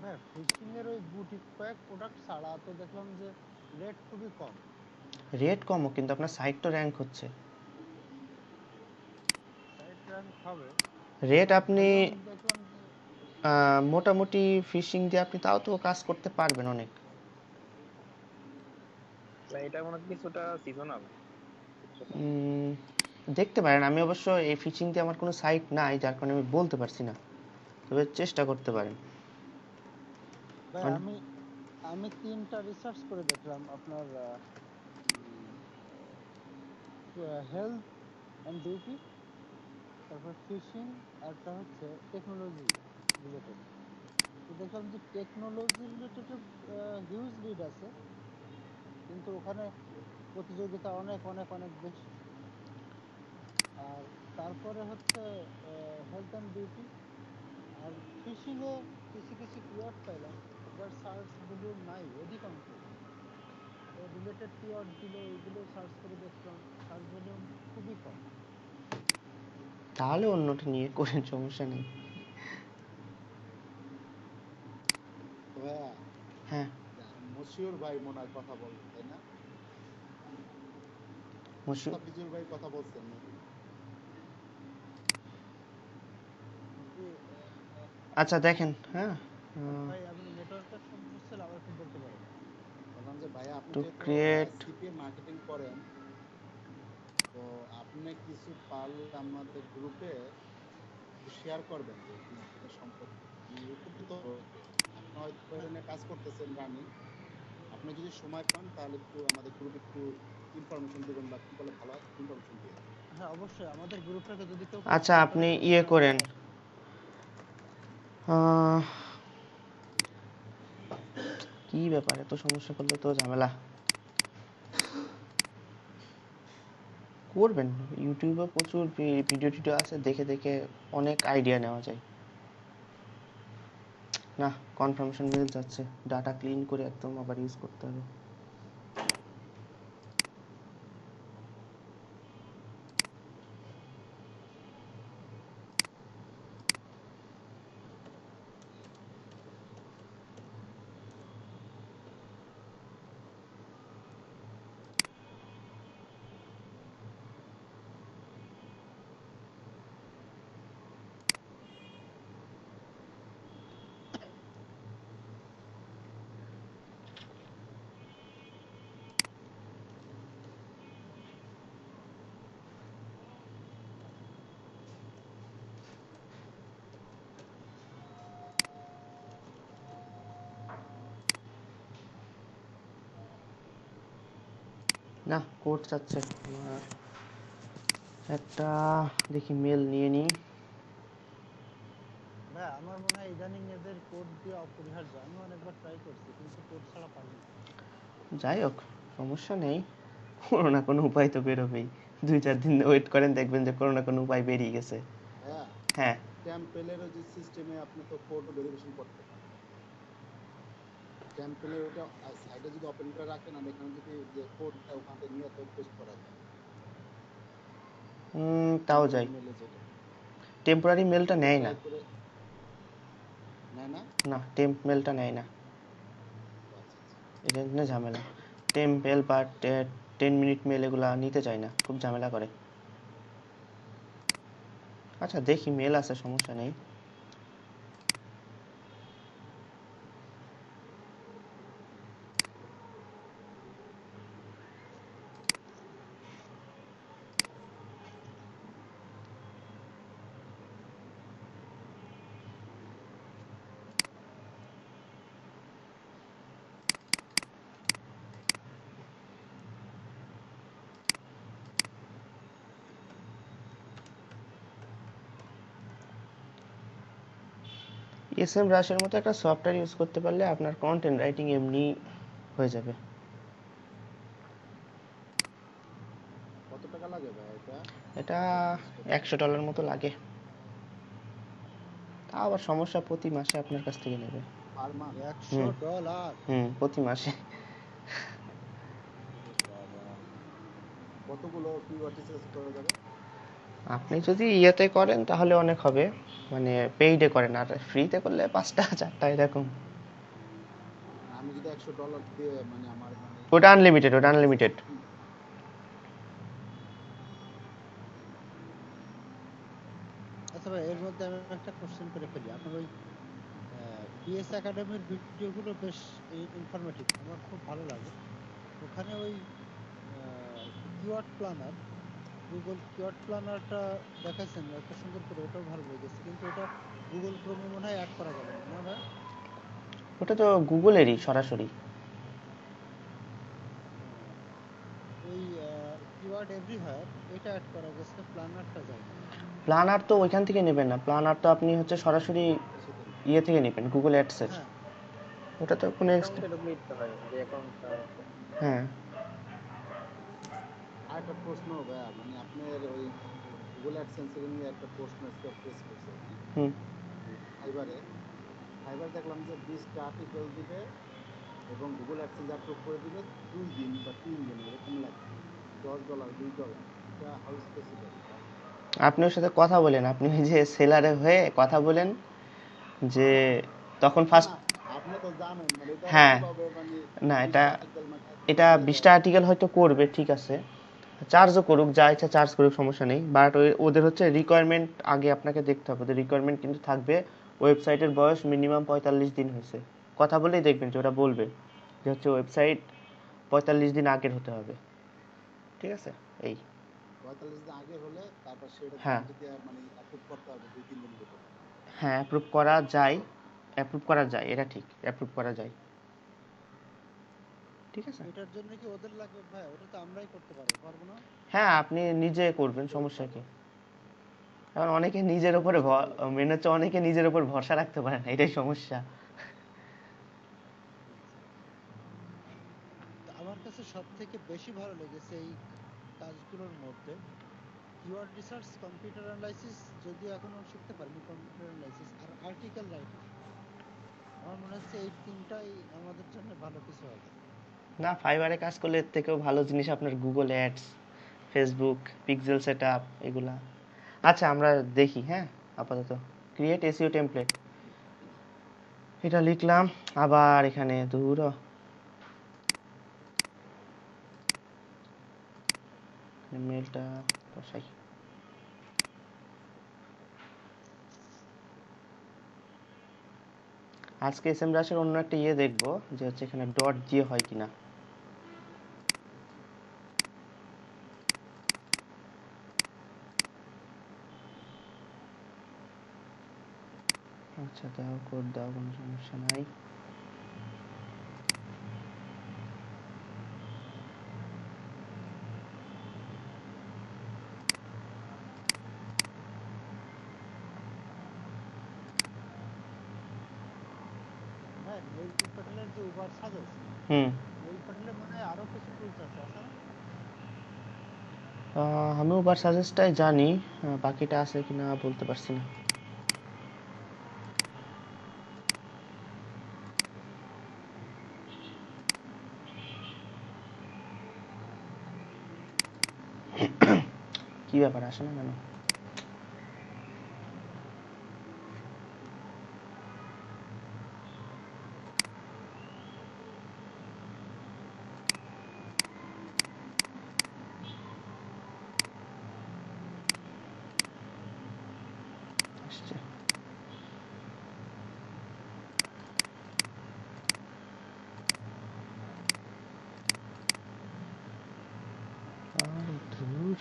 ভাই ফিশিং এর ওই গুটি কয়েক প্রোডাক্ট ছাড়া তো দেখলাম যে রেট খুবই কম। রেট কমও, কিন্তু আপনার সাইট তো র্যাঙ্ক হচ্ছে। সাইট র্যাঙ্ক হবে, রেট বাট আপনি ভলিউম দেখলাম যে মোটামুটি ফিশিং দিয়ে আপনি তাও তো কাজ করতে পারবেন অনেক। ভাই এটা মনে হয় কিছুটা সিজনাল। দেখতে পারেন, আমি অবশ্য এই ফিশিং দিয়ে আমার কোনো সাইট নাই, যার কারণে আমি বলতে পারছি না, তবে চেষ্টা করতে পারেন। ভাই আমি 3টা রিসার্চ করে দেখলাম আপনার হেলথ এন্ড বিউটি, তারপর ফিশিং, আরটা হচ্ছে টেকনোলজি রিলেটেড। তো দেখলাম যে টেকনোলজি রিলেটেড হিউজ লিড আছে, কিন্তু ওখানে প্রতিযোগিতা অনেক অনেক অনেক বেশি। আর তারপরে হচ্ছে হেলথ অ্যান্ড বিউটি আর ফিশিং এ কিছু কিছু কিওয়ার্ড পাইলাম যার সার্চ ভলিউম নাই অধিকাংশ। তো রিলেটেড কিওয়ার্ড দিল, ওইগুলো সার্চ করে দেখলাম সার্চ ভলিউম খুবই কম। তাহলে অন্যটা নিয়ে করেন, সমস্যা নেই। তো ভাইয়া, হ্যাঁ, মশিউর ভাই মনে হয় কথা বলবেন, তাই না? মুস্তাফিজুর ভাই কথা বলছেন নাকি? জি, আচ্ছা দেখেন, হ্যাঁ, ভাই আমি নেটওয়ার্কের সমস্যা ছিল, আবার একটু বলতে পারেন। বললাম যে ভাইয়া, আপনি টু যেহেতু ক্রিয়েট, সিপিএ মার্কেটিং করেন, তো আপনি কিছু পারলে আমাদের গ্রুপে একটু শেয়ার করবেন যে জিনিসটা সম্পর্কে। আমি উপকৃত হব। আপনি হয়তো এটা নিয়ে কাজ করতেছেন রানিং, আপনি যদি সময় পান তাহলে একটু আমাদের গ্রুপে একটু ইনফরমেশন দিবেন, বা কি বলে ভালো হয় ইনফরমেশন দিয়ে। হ্যাঁ অবশ্যই, আমাদের গ্রুপটাকে যদি কেউ আচ্ছা পছন্দ করে আপনি তাহলে ইয়ে সে করেন, আমাকে আহ, কি ব্যাপার, এত সমস্যা করলে তো ঝামেলা। করবেন, ইউটিউবে প্রচুর ভিডিও টিডিও আছে, দেখে দেখে অনেক আইডিয়া নেওয়া যায়। না, কনফার্মেশন মেল যাচ্ছে, ডাটা ক্লিন করে একদম আবার ইউজ করতে হবে। না, কোড চাচ্ছে আমার একটা, দেখি মেল নিয়ে নিই। ভাই আমার মনে হয় ইদানিং এদের কোড দিয়ে অপরিহার্য। আমি অনেকবার ট্রাই করছি কিন্তু কোড ছাড়া পারি না। যাই হোক, সমস্যা নেই, কোনো না কোনো উপায় তো বেরোবেই। 2-4 দিন ওয়েট করেন, দেখবেন যে কোনো না কোনো উপায় বেরিয়ে গেছে। হ্যাঁ, হ্যাঁ, টেম্পেলেরও যে সিস্টেমে আপনি তো কোড ভেরিফিকেশন করতে পারেন। টেম্পেলের ওটা সাইডে যদি ওপেন করে রাখেন আর এখানে যদি যে কোডটা ওখান থেকে নিয়ে তো পেস্ট করা যায়। তাও যাই। মেলে যেটা টেম্পোরারি মেলটা নেয় না। ট্রাই করে নেয় না। না, টেম্প মেলটা নেয় না, ও আচ্ছা আচ্ছা। এটা নিয়ে ঝামেলা। টেম্প মেল বা 10 মিনিট মেল এগুলা নিতে চায় না, খুব ঝামেলা করে। আচ্ছা দেখি, মেল আছে, সমস্যা নেই। এসএম রাশের মতো একটা সফটওয়্যার ইউজ করতে পারলে আপনার কন্টেন্ট রাইটিং এমনি হয়ে যাবে। কত টাকা লাগে ভাই এটা এটা ইউজ করতে? $100 মতো লাগে। তা আবার সমস্যা, প্রতি মাসে আপনার কাছ থেকে নেবে। Per month? $100? প্রতি মাসে। বাবা, কতগুলো কিওয়ার্ড রিসার্চ করা যাবে? আপনি যদি ইয়েতে করেন তাহলে অনেক হবে, মানে পেইডে করেন, আর ফ্রিতে করলে 5টা 4টা এরকম। আমি যদি $100 দিয়ে মানে আমার মানে ওটা আনলিমিটেড, ওটা আনলিমিটেড। আচ্ছা ভাই, এর মধ্যে আমি একটা কোশ্চেন করে ফেলি। আপনার ওই পিএস একাডেমির ভিডিওগুলো বেশ ইনফরমেটিভ, আমার খুব ভালো লাগে। ওখানে ওই কিওয়ার্ড প্ল্যানার, গুগল কিওয়ার্ড প্ল্যানারটা দেখাচ্ছেন একটা সুন্দর করে, ওটাও ভালো লেগেছে, কিন্তু ওটা গুগল ক্রোমে মনে হয় অ্যাড করা যাবে না, না ভাই? ওটা তো গুগলেরই সরাসরি। আহ, ওই কিওয়ার্ড এভরিহোয়ার এটা অ্যাড করা গেছে, প্ল্যানারটা যায়নি। প্ল্যানার তো ওইখান থেকে নেবেন না, প্ল্যানার তো আপনি হচ্ছে সরাসরি এসে দেন। ইয়ে থেকে নেবেন, গুগল অ্যাডসের। হ্যাঁ, ওটা তো কোনো অ্যাকাউন্টে ঢুকলে দিতে হয়, যে অ্যাকাউন্টটা আছে। হ্যাঁ। আর একটা প্রশ্ন ভাইয়া, মানে আপনার ওই গুগল অ্যাডসেন্স এর নিয়ে একটা প্রশ্ন আজকে ফেস করছি আমি। হুম এই ফাইবারে দেখলাম যে 20টা আর্টিকেল দিবে এবং গুগল অ্যাডসেন্স অ্যাপ্রুভ করে দিবে 2 দিন বা 3 দিন এরকম লাগে। $10 $20, এটা হাউ ইজ পসিবল? আপনি ওর সাথে কথা বলেন, আপনি ওই যে সেলারে হয়ে কথা বলেন, যে তখন না ফার্স্ট। না, আপনি তো জানেন মানে এটা হ্যাঁ, কিভাবে মানে না, 20টা আর্টিকেল মানে এটা দিয়ে 20টা দেয়। আর্টিকেল হয়তো করবে, ঠিক আছে, চার্জও করুক, যা ইচ্ছা চার্জ করুক, সমস্যা নেই, বাট ওদের হচ্ছে রিকোয়ারমেন্ট আগে আপনাকে দেখতে হবে। ওদের রিকোয়ারমেন্ট কিন্তু থাকবে ওয়েবসাইটের বয়স মিনিমাম 45 দিন হয়েছে। কথা বলেই দেখবেন যে ওরা বলবে যে হচ্ছে ওয়েবসাইট 45 দিন আগের হতে হবে, ঠিক আছে, এই। 45 দিন আগে হলে তারপর সেটা হ্যাঁ, যদি মানে অ্যাপ্রুভ করতে হবে 2-3 দিনের ভিতরে। হ্যাঁ, অ্যাপ্রুভ করা যায়, অ্যাপ্রুভ করা যায়, এটা ঠিক, অ্যাপ্রুভ করা যায়, ঠিক আছে। এটার জন্য কি ওদের লাগবে ভাই? ওটা তো আমরাই করতে পারবো, পারবো না? হ্যাঁ, আপনি নিজে করবেন, করে সমস্যা পারবো। কি। এখন অনেকে নিজের উপরে মেন হচ্ছে অনেকে নিজের উপর ভরসা রাখতে পারে না, এটাই সমস্যা। তো আমার কাছে সব থেকে বেশি ভালো লেগেছে এই কাজগুলোর মধ্যে কিওয়ার্ড রিসার্চ, কম্পিউটার অ্যানালাইসিস, যদিও এখনো শিখতে পারিনি কম্পিউটার অ্যানালাইসিস, আর আর্টিকেল রাইটিং। আমার মনে হচ্ছে এই তিনটাই আমাদের জন্য ভালো কিছু হবে। না, ফাইবারে কাজ করলে এর থেকেও ভালো জিনিস আপনার Google ads, Facebook, pixel setup এগুলা। আচ্ছা আমরা দেখি, হ্যাঁ আপাতত ক্রিয়েট এসইও টেমপ্লেট এটা লিখলাম, আবার এখানে দূর মেলটা বসাই। আজকে এস এম রাশের অন্য একটা দেখবো যে হচ্ছে এখানে ডট দিয়ে হয় কিনা। আচ্ছা দাও, কোড দাও, কোনো সমস্যা নাই। হ্যাঁ, নীল প্যাটেলের যে উবার সাজেস্ট, হুম, নীল প্যাটেলে মনে হয় আরো কিছু টুলস আছে না? আমি ওবার সাজেস্টটাই জানি, বাকিটা আছে কিনা বলতে পারছি না। কি ব্যাপার আসে না কেন? আসছে। আরে ধুর।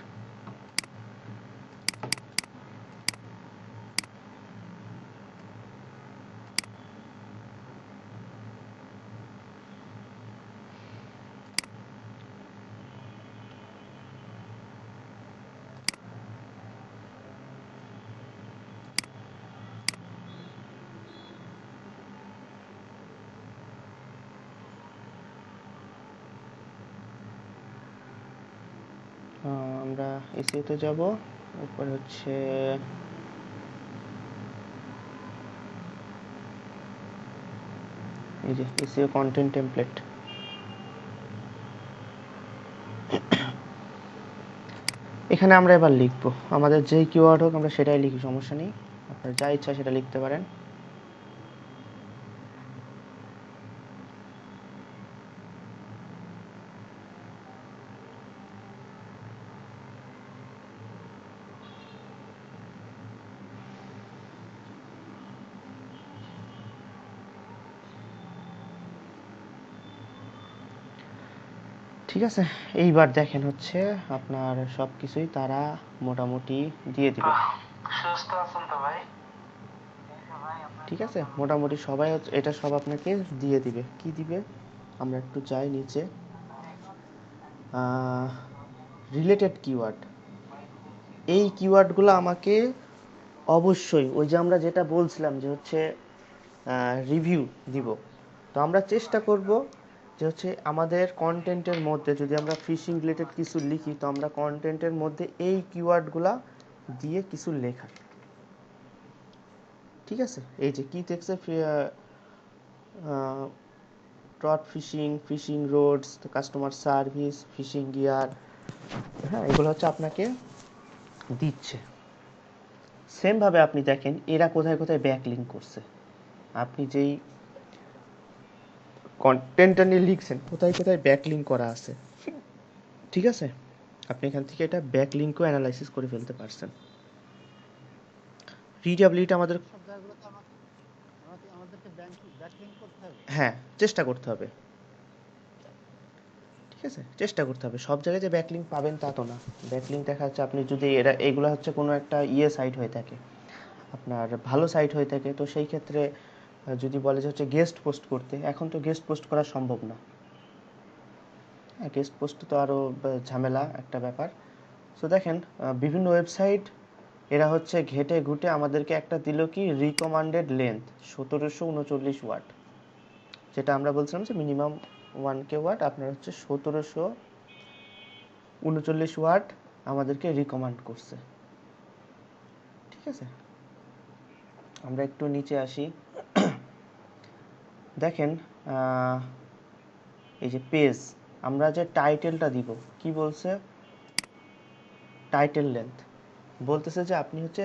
আমরা এসইওতে যাব, এরপর হচ্ছে এই যে এসইও কন্টেন্ট টেমপ্লেট। এখানে আমরা এবার লিখবো আমাদের যেই কিওয়ার্ড হোক আমরা সেটাই লিখি, সমস্যা নেই, আপনার যা ইচ্ছা সেটা লিখতে পারেন। ঠিক আছে, এইবার দেখেন হচ্ছে আপনার সব কিছুই তারা মোটামুটি দিয়ে দিবে। সুস্থ আছেন তো ভাই? ঠিক আছে, মোটামুটি সবাই এটা সব আপনাকে দিয়ে দিবে। কি দিবে আমরা একটু যাই নিচে, রিলেটেড কিওয়ার্ড। এই কিওয়ার্ডগুলো আমাকে অবশ্যই ওই যে আমরা যেটা বলছিলাম যে হচ্ছে রিভিউ দিব, তো আমরা চেষ্টা করব যে হচ্ছে আমাদের কন্টেন্টের মধ্যে যদি আমরা ফিশিং রিলেটেড কিছু লিখি তো আমরা কন্টেন্টের মধ্যে এই কিওয়ার্ডগুলা দিয়ে কিছু লেখা। ঠিক আছে, এই যে কি দেখছে trout fishing, fishing rods, customer service, fishing gear, হ্যাঁ এগুলো হচ্ছে আপনাকে দিচ্ছে। সেমভাবে আপনি দেখেন এরা কোথায় কোথায় ব্যাকলিঙ্ক করছে, আপনি যেই কন্টেন্টটা নিয়ে লিখছেন কোথায় কোথায় ব্যাকলিঙ্ক করা আছে। ঠিক আছে, আপনি এখান থেকে এটা ব্যাকলিঙ্কও অ্যানালাইসিস করে ফেলতে পারছেন। রিডাবিলিটি আমাদের সব জায়গাগুলোতে আমাদেরকে ব্যাকলিংক করতে হবে। হ্যাঁ চেষ্টা করতে হবে। ঠিক আছে, চেষ্টা করতে হবে। সব জায়গায় যে ব্যাকলিঙ্ক পাবেন তা তো না। ব্যাকলিঙ্ক দেখা যাচ্ছে আপনি যদি এগুলো হচ্ছে কোনো একটা সাইট হয়ে থাকে, আপনার ভালো সাইট হয়ে থাকে, তো সেই ক্ষেত্রে যদি বলে যে হচ্ছে গেস্ট পোস্ট করতে, এখন তো গেস্ট পোস্ট করা সম্ভব না। হ্যাঁ, গেস্ট পোস্ট তো আরও ঝামেলা একটা ব্যাপার। সো দেখেন বিভিন্ন ওয়েবসাইট এরা হচ্ছে ঘেটে ঘুটে আমাদেরকে একটা দিল কি রিকমান্ডেড লেন্থ 1739 ওয়াট, যেটা আমরা বলছিলাম যে মিনিমাম 1K ওয়াট, আপনার হচ্ছে 1739 ওয়াট আমাদেরকে রিকমান্ড করছে। ঠিক আছে, আমরা একটু নিচে আসি। দেখেন এই যে পেজ, আমরা যে টাইটেলটা দিব কি বলছে, টাইটেল লেন্থ বলতেছে যে আপনি হচ্ছে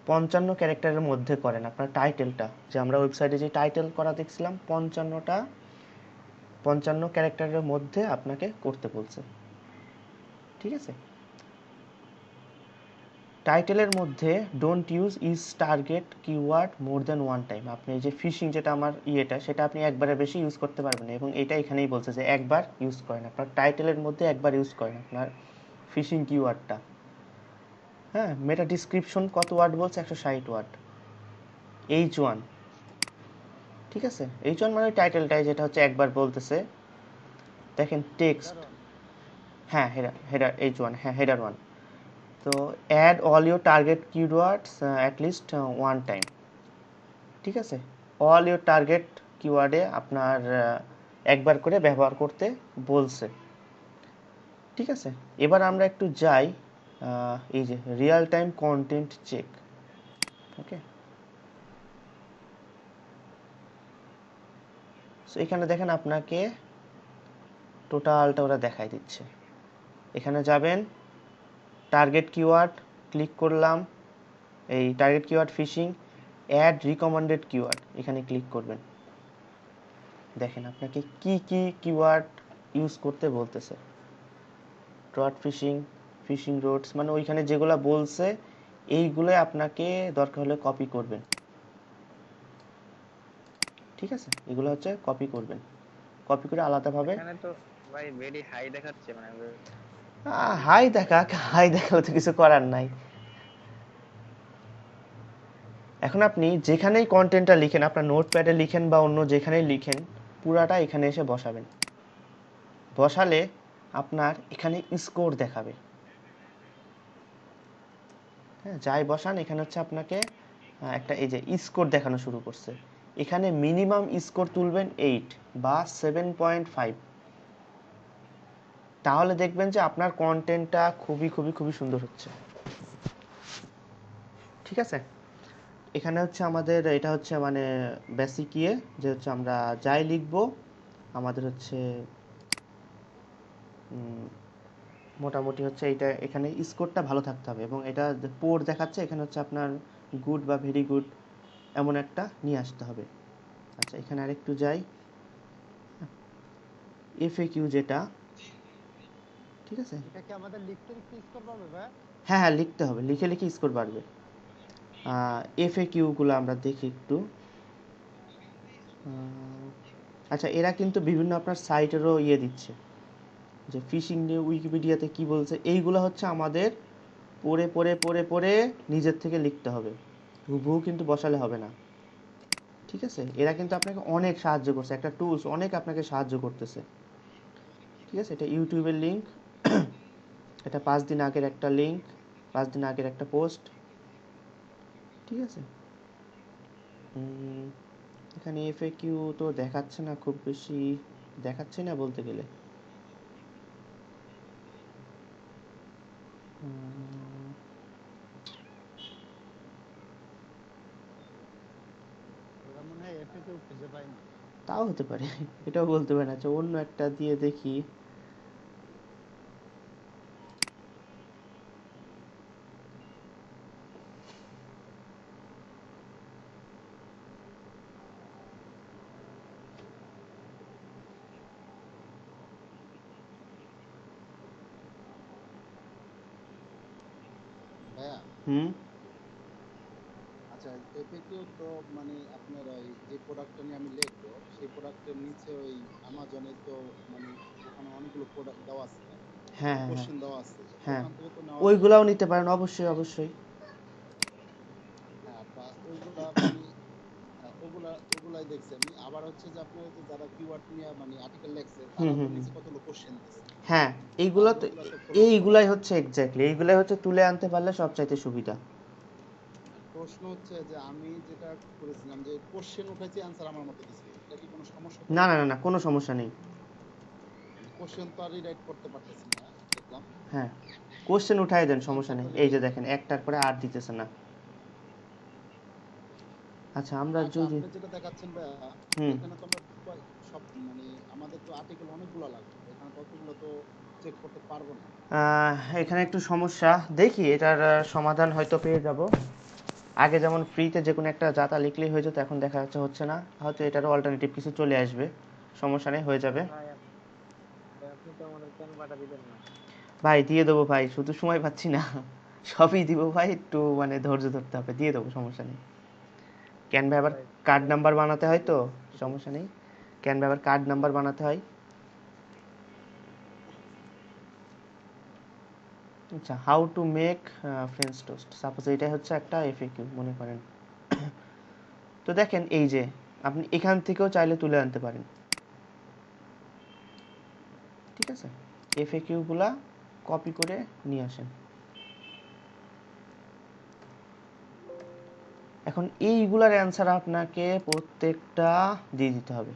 55 ক্যারেক্টারের মধ্যে করেন আপনার টাইটেলটা, যে আমরা ওয়েবসাইটে যে টাইটেল করা দেখছিলাম 55 ক্যারেক্টারের মধ্যে আপনাকে করতে বলছে। ঠিক আছে, টাইটেলের মধ্যে don't use is target keyword more than one time. আপনি এই যে ফিশিং যেটা আমার ইয়েটা, সেটা আপনি একবারের বেশি ইউজ করতে পারবেন না, এবং এটা এখানেই বলছে যে একবার ইউজ করেন, আপনার টাইটেলের মধ্যে একবার ইউজ করেন আপনার ফিশিং কিওয়ার্ডটা। হ্যাঁ, মেটা ডিসক্রিপশন কত ওয়ার্ড বলছে, 160 ওয়ার্ড। H1, ঠিক আছে, H1 মানে টাইটেলটাই, যেটা হচ্ছে একবার বলতেছে। দেখেন টেক্সট, হ্যাঁ হেডার H1, হ্যাঁ হেডার 1। তো add all your target keywords at least one time. ঠিক আছে, অল ইউর টার্গেট কিওয়ার্ডে আপনার একবার করে ব্যবহার করতে বলছে। ঠিক আছে, এবার আমরা একটু যাই এই যে রিয়েল টাইম কন্টেন্ট চেক। ওকে, সো এখানে দেখেন আপনাকে টোটালটা ওরা দেখাই দিচ্ছে। এখানে যাবেন, টার্গেট কিওয়ার্ড ক্লিক করলাম, এই target keyword fishing, add recommended keyword, এখানে ক্লিক করবেন। দেখেন আপনাকে কি কি কিওয়ার্ড ইউজ করতে বলতেছে। ট্রট ফিশিং, ফিশিং রোডস, মানে ওইখানে যেগুলো বলছে এইগুলো আপনাকে দরকার হলে কপি করবেন। ঠিক আছে, এগুলো হচ্ছে কপি করবেন, কপি করে আলাদাভাবে। এখানে তো ভাই ভেরি হাই দেখাচ্ছে, মানে হাই দেখাক, হাই দেখালে তো কিছু করার নাই। এখন আপনি যেখানেই কন্টেন্টটা লিখেন, আপনার নোটপ্যাডে লিখেন বা অন্য যেখানেই লিখেন, পুরাটা এখানে এসে বসাবেন। বসালে আপনার এখানে স্কোর দেখাবে। হ্যাঁ, যাই বসান এখানে হচ্ছে আপনাকে একটা এই যে স্কোর দেখানো শুরু করছে। এখানে মিনিমাম স্কোর তুলবেন 8 বা 7.5, তাহলে দেখবেন যে আপনার কন্টেন্টটা খুবই খুবই খুবই সুন্দর হচ্ছে। ঠিক আছে, এখানে হচ্ছে আমাদের এটা হচ্ছে মানে বেসিক ইয়ে, যে হচ্ছে আমরা যাই লিখব আমাদের হচ্ছে মোটামুটি হচ্ছে এটা, এখানে স্কোরটা ভালো থাকতে হবে, এবং এটা পোর দেখাচ্ছে এখানে হচ্ছে আপনার গুড বা ভেরি গুড এমন একটা নিয়ে আসতে হবে। আচ্ছা, এখানে আরেকটু যাই, এফএকিউ যেটা, ঠিক আছে, এটা কি আমাদের লিখতে লিখতে স্কোর পাবে ভাই? হ্যাঁ হ্যাঁ লিখতে হবে, লিখে লিখে স্কোর বাড়বে। এফএকিউগুলো আমরা দেখি একটু। আচ্ছা, এরা কিন্তু বিভিন্ন আপনার সাইটেরও ইয়ে দিচ্ছে, যে ফিশিং নিয়ে উইকিপিডিয়াতে কি বলছে, এইগুলো হচ্ছে আমাদের পড়ে পড়ে পড়ে পড়ে নিজের থেকে লিখতে হবে, হুবহু কিন্তু বসালে হবে না। ঠিক আছে, এরা কিন্তু আপনাকে অনেক সাহায্য করছে, একটা টুলস অনেক আপনাকে সাহায্য করতেছে। ঠিক আছে, এটা ইউটিউবের লিঙ্ক, এটা 5 দিন আগের একটা লিঙ্ক, 5 দিন আগের একটা পোস্ট। ঠিক আছে, এখানে এফএকিউ তো দেখাচ্ছে না, খুব বেশি দেখাচ্ছে না বলতে গেলে। ওরা মনে হয় এফে কেউ খুঁজে পায়নি। তাও হতে পারে, এটাও বলতে পারে না। আচ্ছা, অন্য একটা দিয়ে দেখি। ভাইয়া, হুম, আচ্ছা এফএকিউ তো মানে আপনার ওই যে প্রোডাক্টটা নিয়ে আমি লিখবো সেই প্রোডাক্টের নিচে ওই আমাজনে তো মানে ওখানে অনেকগুলো প্রোডাক্ট দেওয়া আছে, হ্যাঁ হ্যাঁ হ্যাঁ কোশ্চেন দেওয়া আছে, হ্যাঁ, ওখান থেকে তো নেওয়া যায়। ওইগুলাও নিতে পারেন, অবশ্যই অবশ্যই। হ্যাঁ, বা ওইগুলা মানে ওগুলাই দেখছি আমি। আবার হচ্ছে যে আপনার যে যারা কিওয়ার্ড নিয়ে মানে আর্টিকেল লেখছে হুম তারা তো হুম হুম। নিচে কতগুলো কোশ্চেন দিচ্ছে। হ্যাঁ, তো এইগুলো আমি তো ওগুলা তো ফলো আপ করা এইগুলাই লাগবে। হচ্ছে এক্স্যাক্টলি, এইগুলাই হচ্ছে তুলে আনতে পারলে সবচাইতে সুবিধা। প্রশ্ন হচ্ছে যে আমি যেটা করেছিলাম যে কোশ্চেন উঠাইছি অ্যান্সার আমার মতো দিছি। এটা কি কোনো সমস্যা হতে না না পারে? না না, কোনো সমস্যা নেই। মানে কোশ্চেন তো আর রিরাইট করতে পারতেছি না দেখলাম। হ্যাঁ, কোশ্চেন উঠাই দেন, সমস্যা নেই। অ্যান্সারটা এই যে রিরাইট দেখেন একটার পরে আর দিতেছে না। আচ্ছা আমরা আচ্ছা যদি আপনি যেটা দেখাচ্ছেন ভাইয়া হুম এখানে তো আমরা সব মানে আমাদের তো আর্টিকেল অনেকগুলো লাগবে। এখানে তো অতগুলো তো চেক করতে পারবো না। এখানে একটু সমস্যা, দেখি এটার সমাধান হয়তো পেয়ে যাব। আগে যেমন ফ্রিতে যে কোনো একটা জাতা লিখলেই হয়ে যেত, এখন দেখা যাচ্ছে হচ্ছে না, হয়তো এটারও অল্টারনেটিভ কিছু চলে আসবে। সমস্যা নেই, হয়ে যাবে। ভাই আপনি তো আমাদের ক্যানভাটা দিবেন না। ভাই দিয়ে দেবো ভাই, শুধু সময় পাচ্ছি না। সবই দিব ভাই, একটু মানে ধৈর্য ধরতে হবে, দিয়ে দেবো, সমস্যা নেই। ক্যানভা আবার ভাই কার্ড ভাই নাম্বার বানাতে হয় তো, একটু সমস্যা নেই। ক্যানভা আবার কার্ড নাম্বার বানাতে হয়। আচ্ছা, how to make French toast, suppose এইটাই হচ্ছে একটা এফএকিউ মনে করেন। তো দেখেন এই যে আপনি এখান থেকেও চাইলে তুলে আনতে পারেন, ঠিক আছে। এফএকিউ গুলা কপি করে নিয়ে আসেন। এখন এইগুলার অ্যান্সার আপনাকে প্রত্যেকটা দিয়ে দিতে হবে,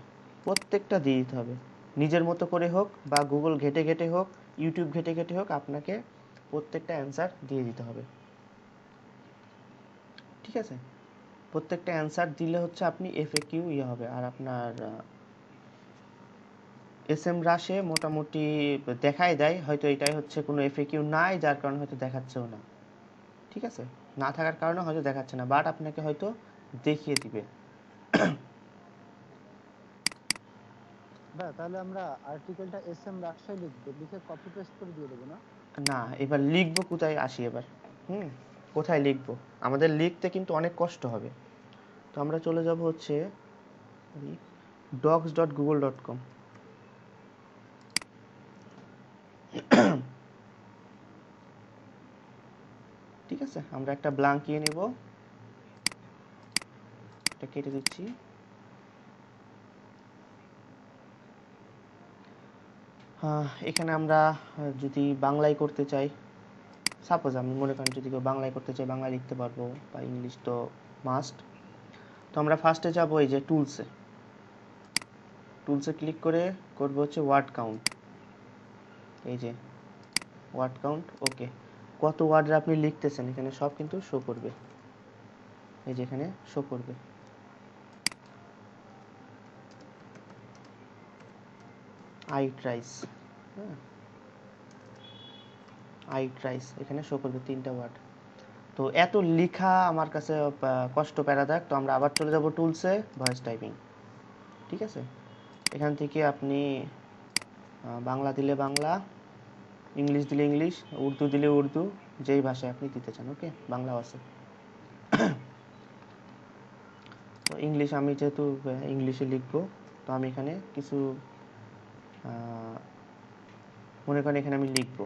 প্রত্যেকটা দিয়ে দিতে হবে। নিজের মতো করে হোক বা গুগল ঘেটে ঘেটে হোক, ইউটিউব ঘেটে ঘেটে হোক, আপনাকে প্রত্যেকটা অ্যান্সার দিয়ে দিতে হবে, ঠিক আছে। প্রত্যেকটা অ্যান্সার দিলে হচ্ছে আপনি এফএকিউ ইয়ে হবে। আর আপনার এস এম রাশে মোটামুটি দেখাই দেয়, হয়তো এটাই হচ্ছে কোনো এফএকিউ নাই, যার কারণে হয়তো দেখাচ্ছেও না, ঠিক আছে। না থাকার কারণে হয়তো দেখাচ্ছে না, বাট আপনাকে হয়তো দেখিয়ে দিবে। ভাই তাহলে আমরা আর্টিকেলটা এসএম রাজশাহী লিখবো, লিখে কপি পেস্ট করে দিয়ে দেবো না? না, এবার লিখবো কোথায় আসি এবার। হুম, কোথায় লিখবো? আমাদের লিখতে কিন্তু অনেক কষ্ট হবে। তো আমরা চলে যাব হচ্ছে docs.google.com। ঠিক আছে, আমরা একটা ব্ল্যাঙ্ক নিয়ে নেব, এটা কেটে দিচ্ছি। এখানে আমরা যদি বাংলায় করতে চাই, সাপোজ আমি মনে করেন যদি কেউ বাংলায় করতে চাই, বাংলা লিখতে পারবো, বা ইংলিশ তো মাস্ট। তো আমরা ফার্স্টে যাব এই যে টুলসে, টুলসে ক্লিক করে করবো হচ্ছে ওয়ার্ড কাউন্ট। এই যে ওয়ার্ড কাউন্ট, ওকে। কত ওয়ার্ডে আপনি লিখতেছেন এখানে সব কিন্তু শো করবে, এই যে এখানে শো করবে। আই ট্রাইস, হ্যাঁ, আই ট্রাইস এখানে শো করবে 3টা ওয়ার্ড। তো এত লেখা আমার কাছে কষ্ট প্যারাদায়ক, তো আমরা আবার চলে যাব টুলসে, ভয়েস টাইপিং, ঠিক আছে। এখান থেকে আপনি বাংলা দিলে বাংলা, ইংলিশ দিলে ইংলিশ, উর্দু দিলে উর্দু, যেই ভাষায় আপনি দিতে চান, ওকে। বাংলাও আছে। তো ইংলিশ আমি যেহেতু ইংলিশে লিখবো, তো আমি এখানে কিছু মনে করেন এখানে আমি লিখবো,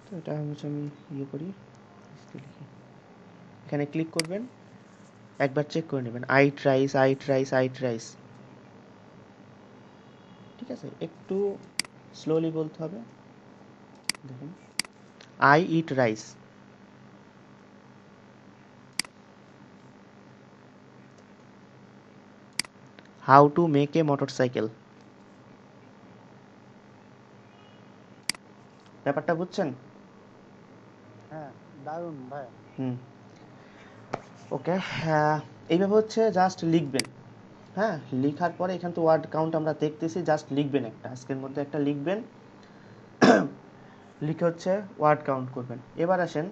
তো এটা হচ্ছে আমি ইয়ে করি, এখানে ক্লিক করবেন, একবার চেক করে নেবেন, I thrice I thrice I thrice, ঠিক আছে। একটু স্লোলি বলতে হবে, দেখুন, I eat rice. How to make a motorcycle, ব্যাপারটা বুঝছেন? হ্যাঁ, দারুণ ভাই। হুম, ওকে। এইভাবে হচ্ছে জাস্ট লিখবেন। হ্যাঁ, লেখার পরে এখান তো ওয়ার্ড কাউন্ট আমরা দেখতেছি, জাস্ট লিখবেন, একটা আজকের মধ্যে একটা লিখবেন, লিখে হচ্ছে ওয়ার্ড কাউন্ট করবেন। এবার আসেন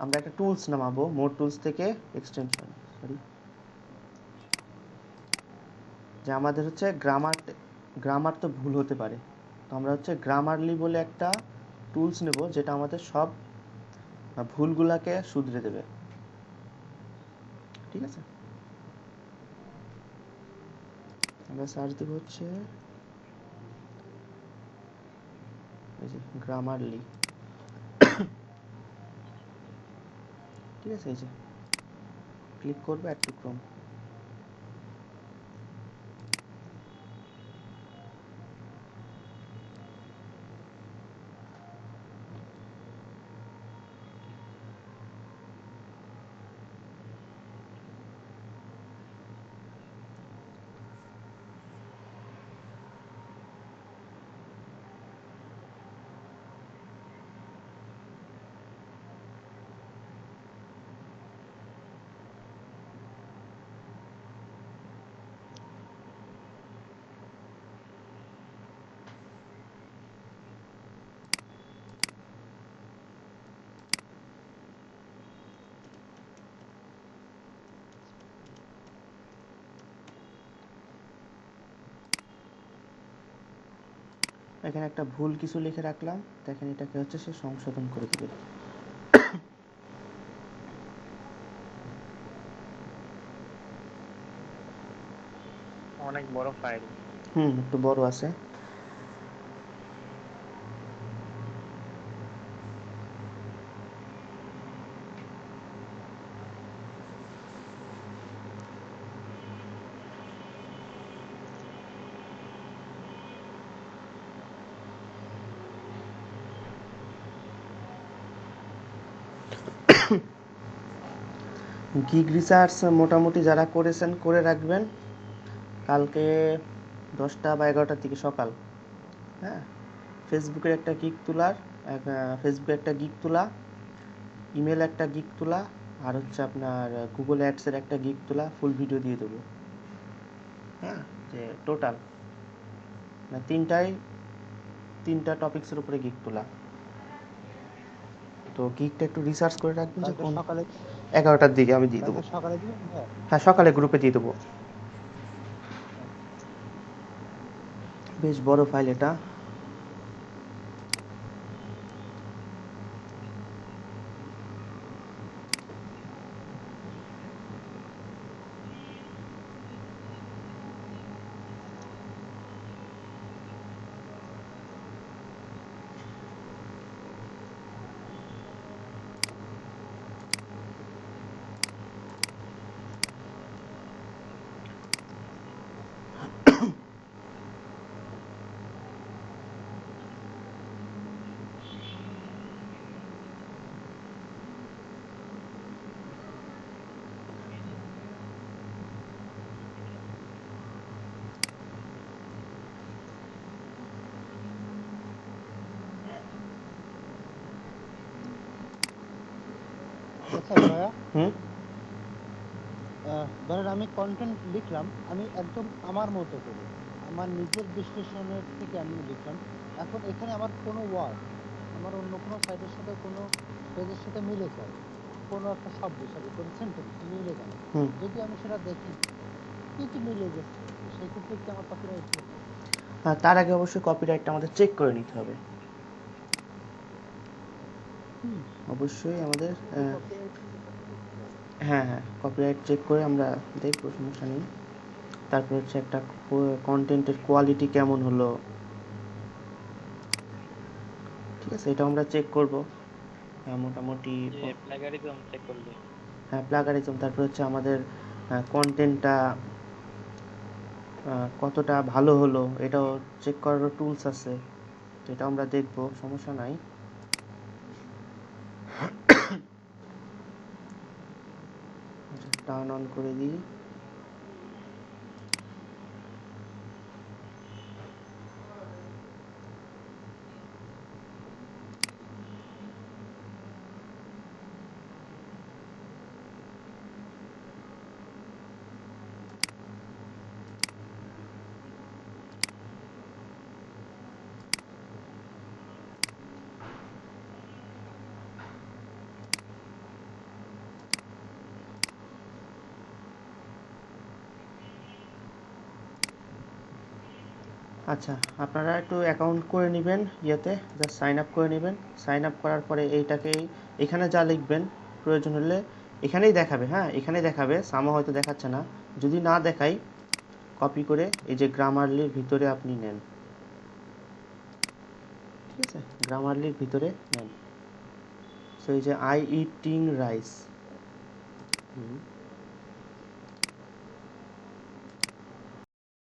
আমরা একটা টুলস নামাবো, মোর টুলস থেকে এক্সটেনশন, সরি, যে আমাদের হচ্ছে গ্রামার তো ভুল হতে পারে, তো আমরা হচ্ছে গ্রামারলি বলে একটা টুলস নেব, যেটা আমাদের সব ভুলগুলাকে শুধরে দেবে, ঠিক আছে। আমরা সার্চ দেব হচ্ছে এই যে গ্রামারলি, ঠিক আছে, এই যে ক্লিক করব অ্যাড টু ক্রোম। এখানে একটা ভুল কিছু লিখে রাখলাম, দেখেন এটাকে হচ্ছে সে সংশোধন করে দেবে। অনেক বড় ফাইল। একটু বড় আছে। গিগ রিসার্চ মোটামুটি যারা করেছেন করে রাখবেন, কালকে 10টা বা 11টার দিকে সকাল, হ্যাঁ, ফেসবুকের একটা গিগ তোলার, ফেসবুকে একটা গিগ তোলা, ইমেল একটা গিগ তোলা, আর হচ্ছে আপনার গুগল অ্যাডসের একটা গিগ তোলা, ফুল ভিডিও দিয়ে দেবো। হ্যাঁ, যে টোটাল না তিনটা টপিক্সের উপরে গিগ তোলা। তো গিগটা একটু রিসার্চ করে রাখবেন যে কোন সকালে 11টার দিকে আমি দিয়ে দেবো। সকালে দিবেন? হ্যাঁ, সকালে গ্রুপে দিয়ে দেবো। বেশ বড় ফাইল এটা। আচ্ছা ভাইয়া, হুম ধরেন আমি কন্টেন্ট লিখলাম, আমি একদম আমার মতো করে আমার নিজের বিশ্লেষণের থেকে আমি লিখলাম। এখন এখানে আমার কোনো ওয়ার্ড আমার অন্য কোনো সাইটের সাথে কোনো পেজের সাথে মিলে যায়, কোনো একটা শব্দ, সরি কোনো সেন্টেন্স মিলে গেল, হুম যদি আমি সেটা দেখি কিন্তু মিলে গেছে, তো সেই ক্ষেত্রে কি আমার কপিরাইট হবে? তার আগে অবশ্যই কপিরাইটটা আমাদের চেক করে নিতে হবে। অবশ্যই আমাদের হ্যাঁ, কপিরাইট চেক করে আমরা দেখব, সমস্যা নেই। তারপর হচ্ছে একটা কন্টেন্টের কোয়ালিটি কেমন হলো, ঠিক আছে, এটা আমরা চেক করব। মোটামুটি প্লাগারিজম চেক করলে। হ্যাঁ, প্লাগারিজম। তারপর হচ্ছে আমাদের কন্টেন্টটা কতটা ভালো হলো এটাও চেক করারও টুলস আছে, তো এটা আমরা দেখব, সমস্যা নাই। টার্ন অন করে দিই। আচ্ছা, আপনারা একটু অ্যাকাউন্ট করে নেবেন, ইয়েতে জাস্ট সাইন আপ করে নেবেন। সাইন আপ করার পরে এইটাকেই এখানে যা লিখবেন, প্রয়োজন হলে এখানেই দেখাবে, হ্যাঁ এখানেই দেখাবে, সামা হয়তো দেখাচ্ছে না, যদি না দেখাই কপি করে এই যে গ্রামারলির ভিতরে আপনি নেন, ঠিক আছে, গ্রামারলির ভিতরে নেন। সো এই যে আই ইটিং রাইস,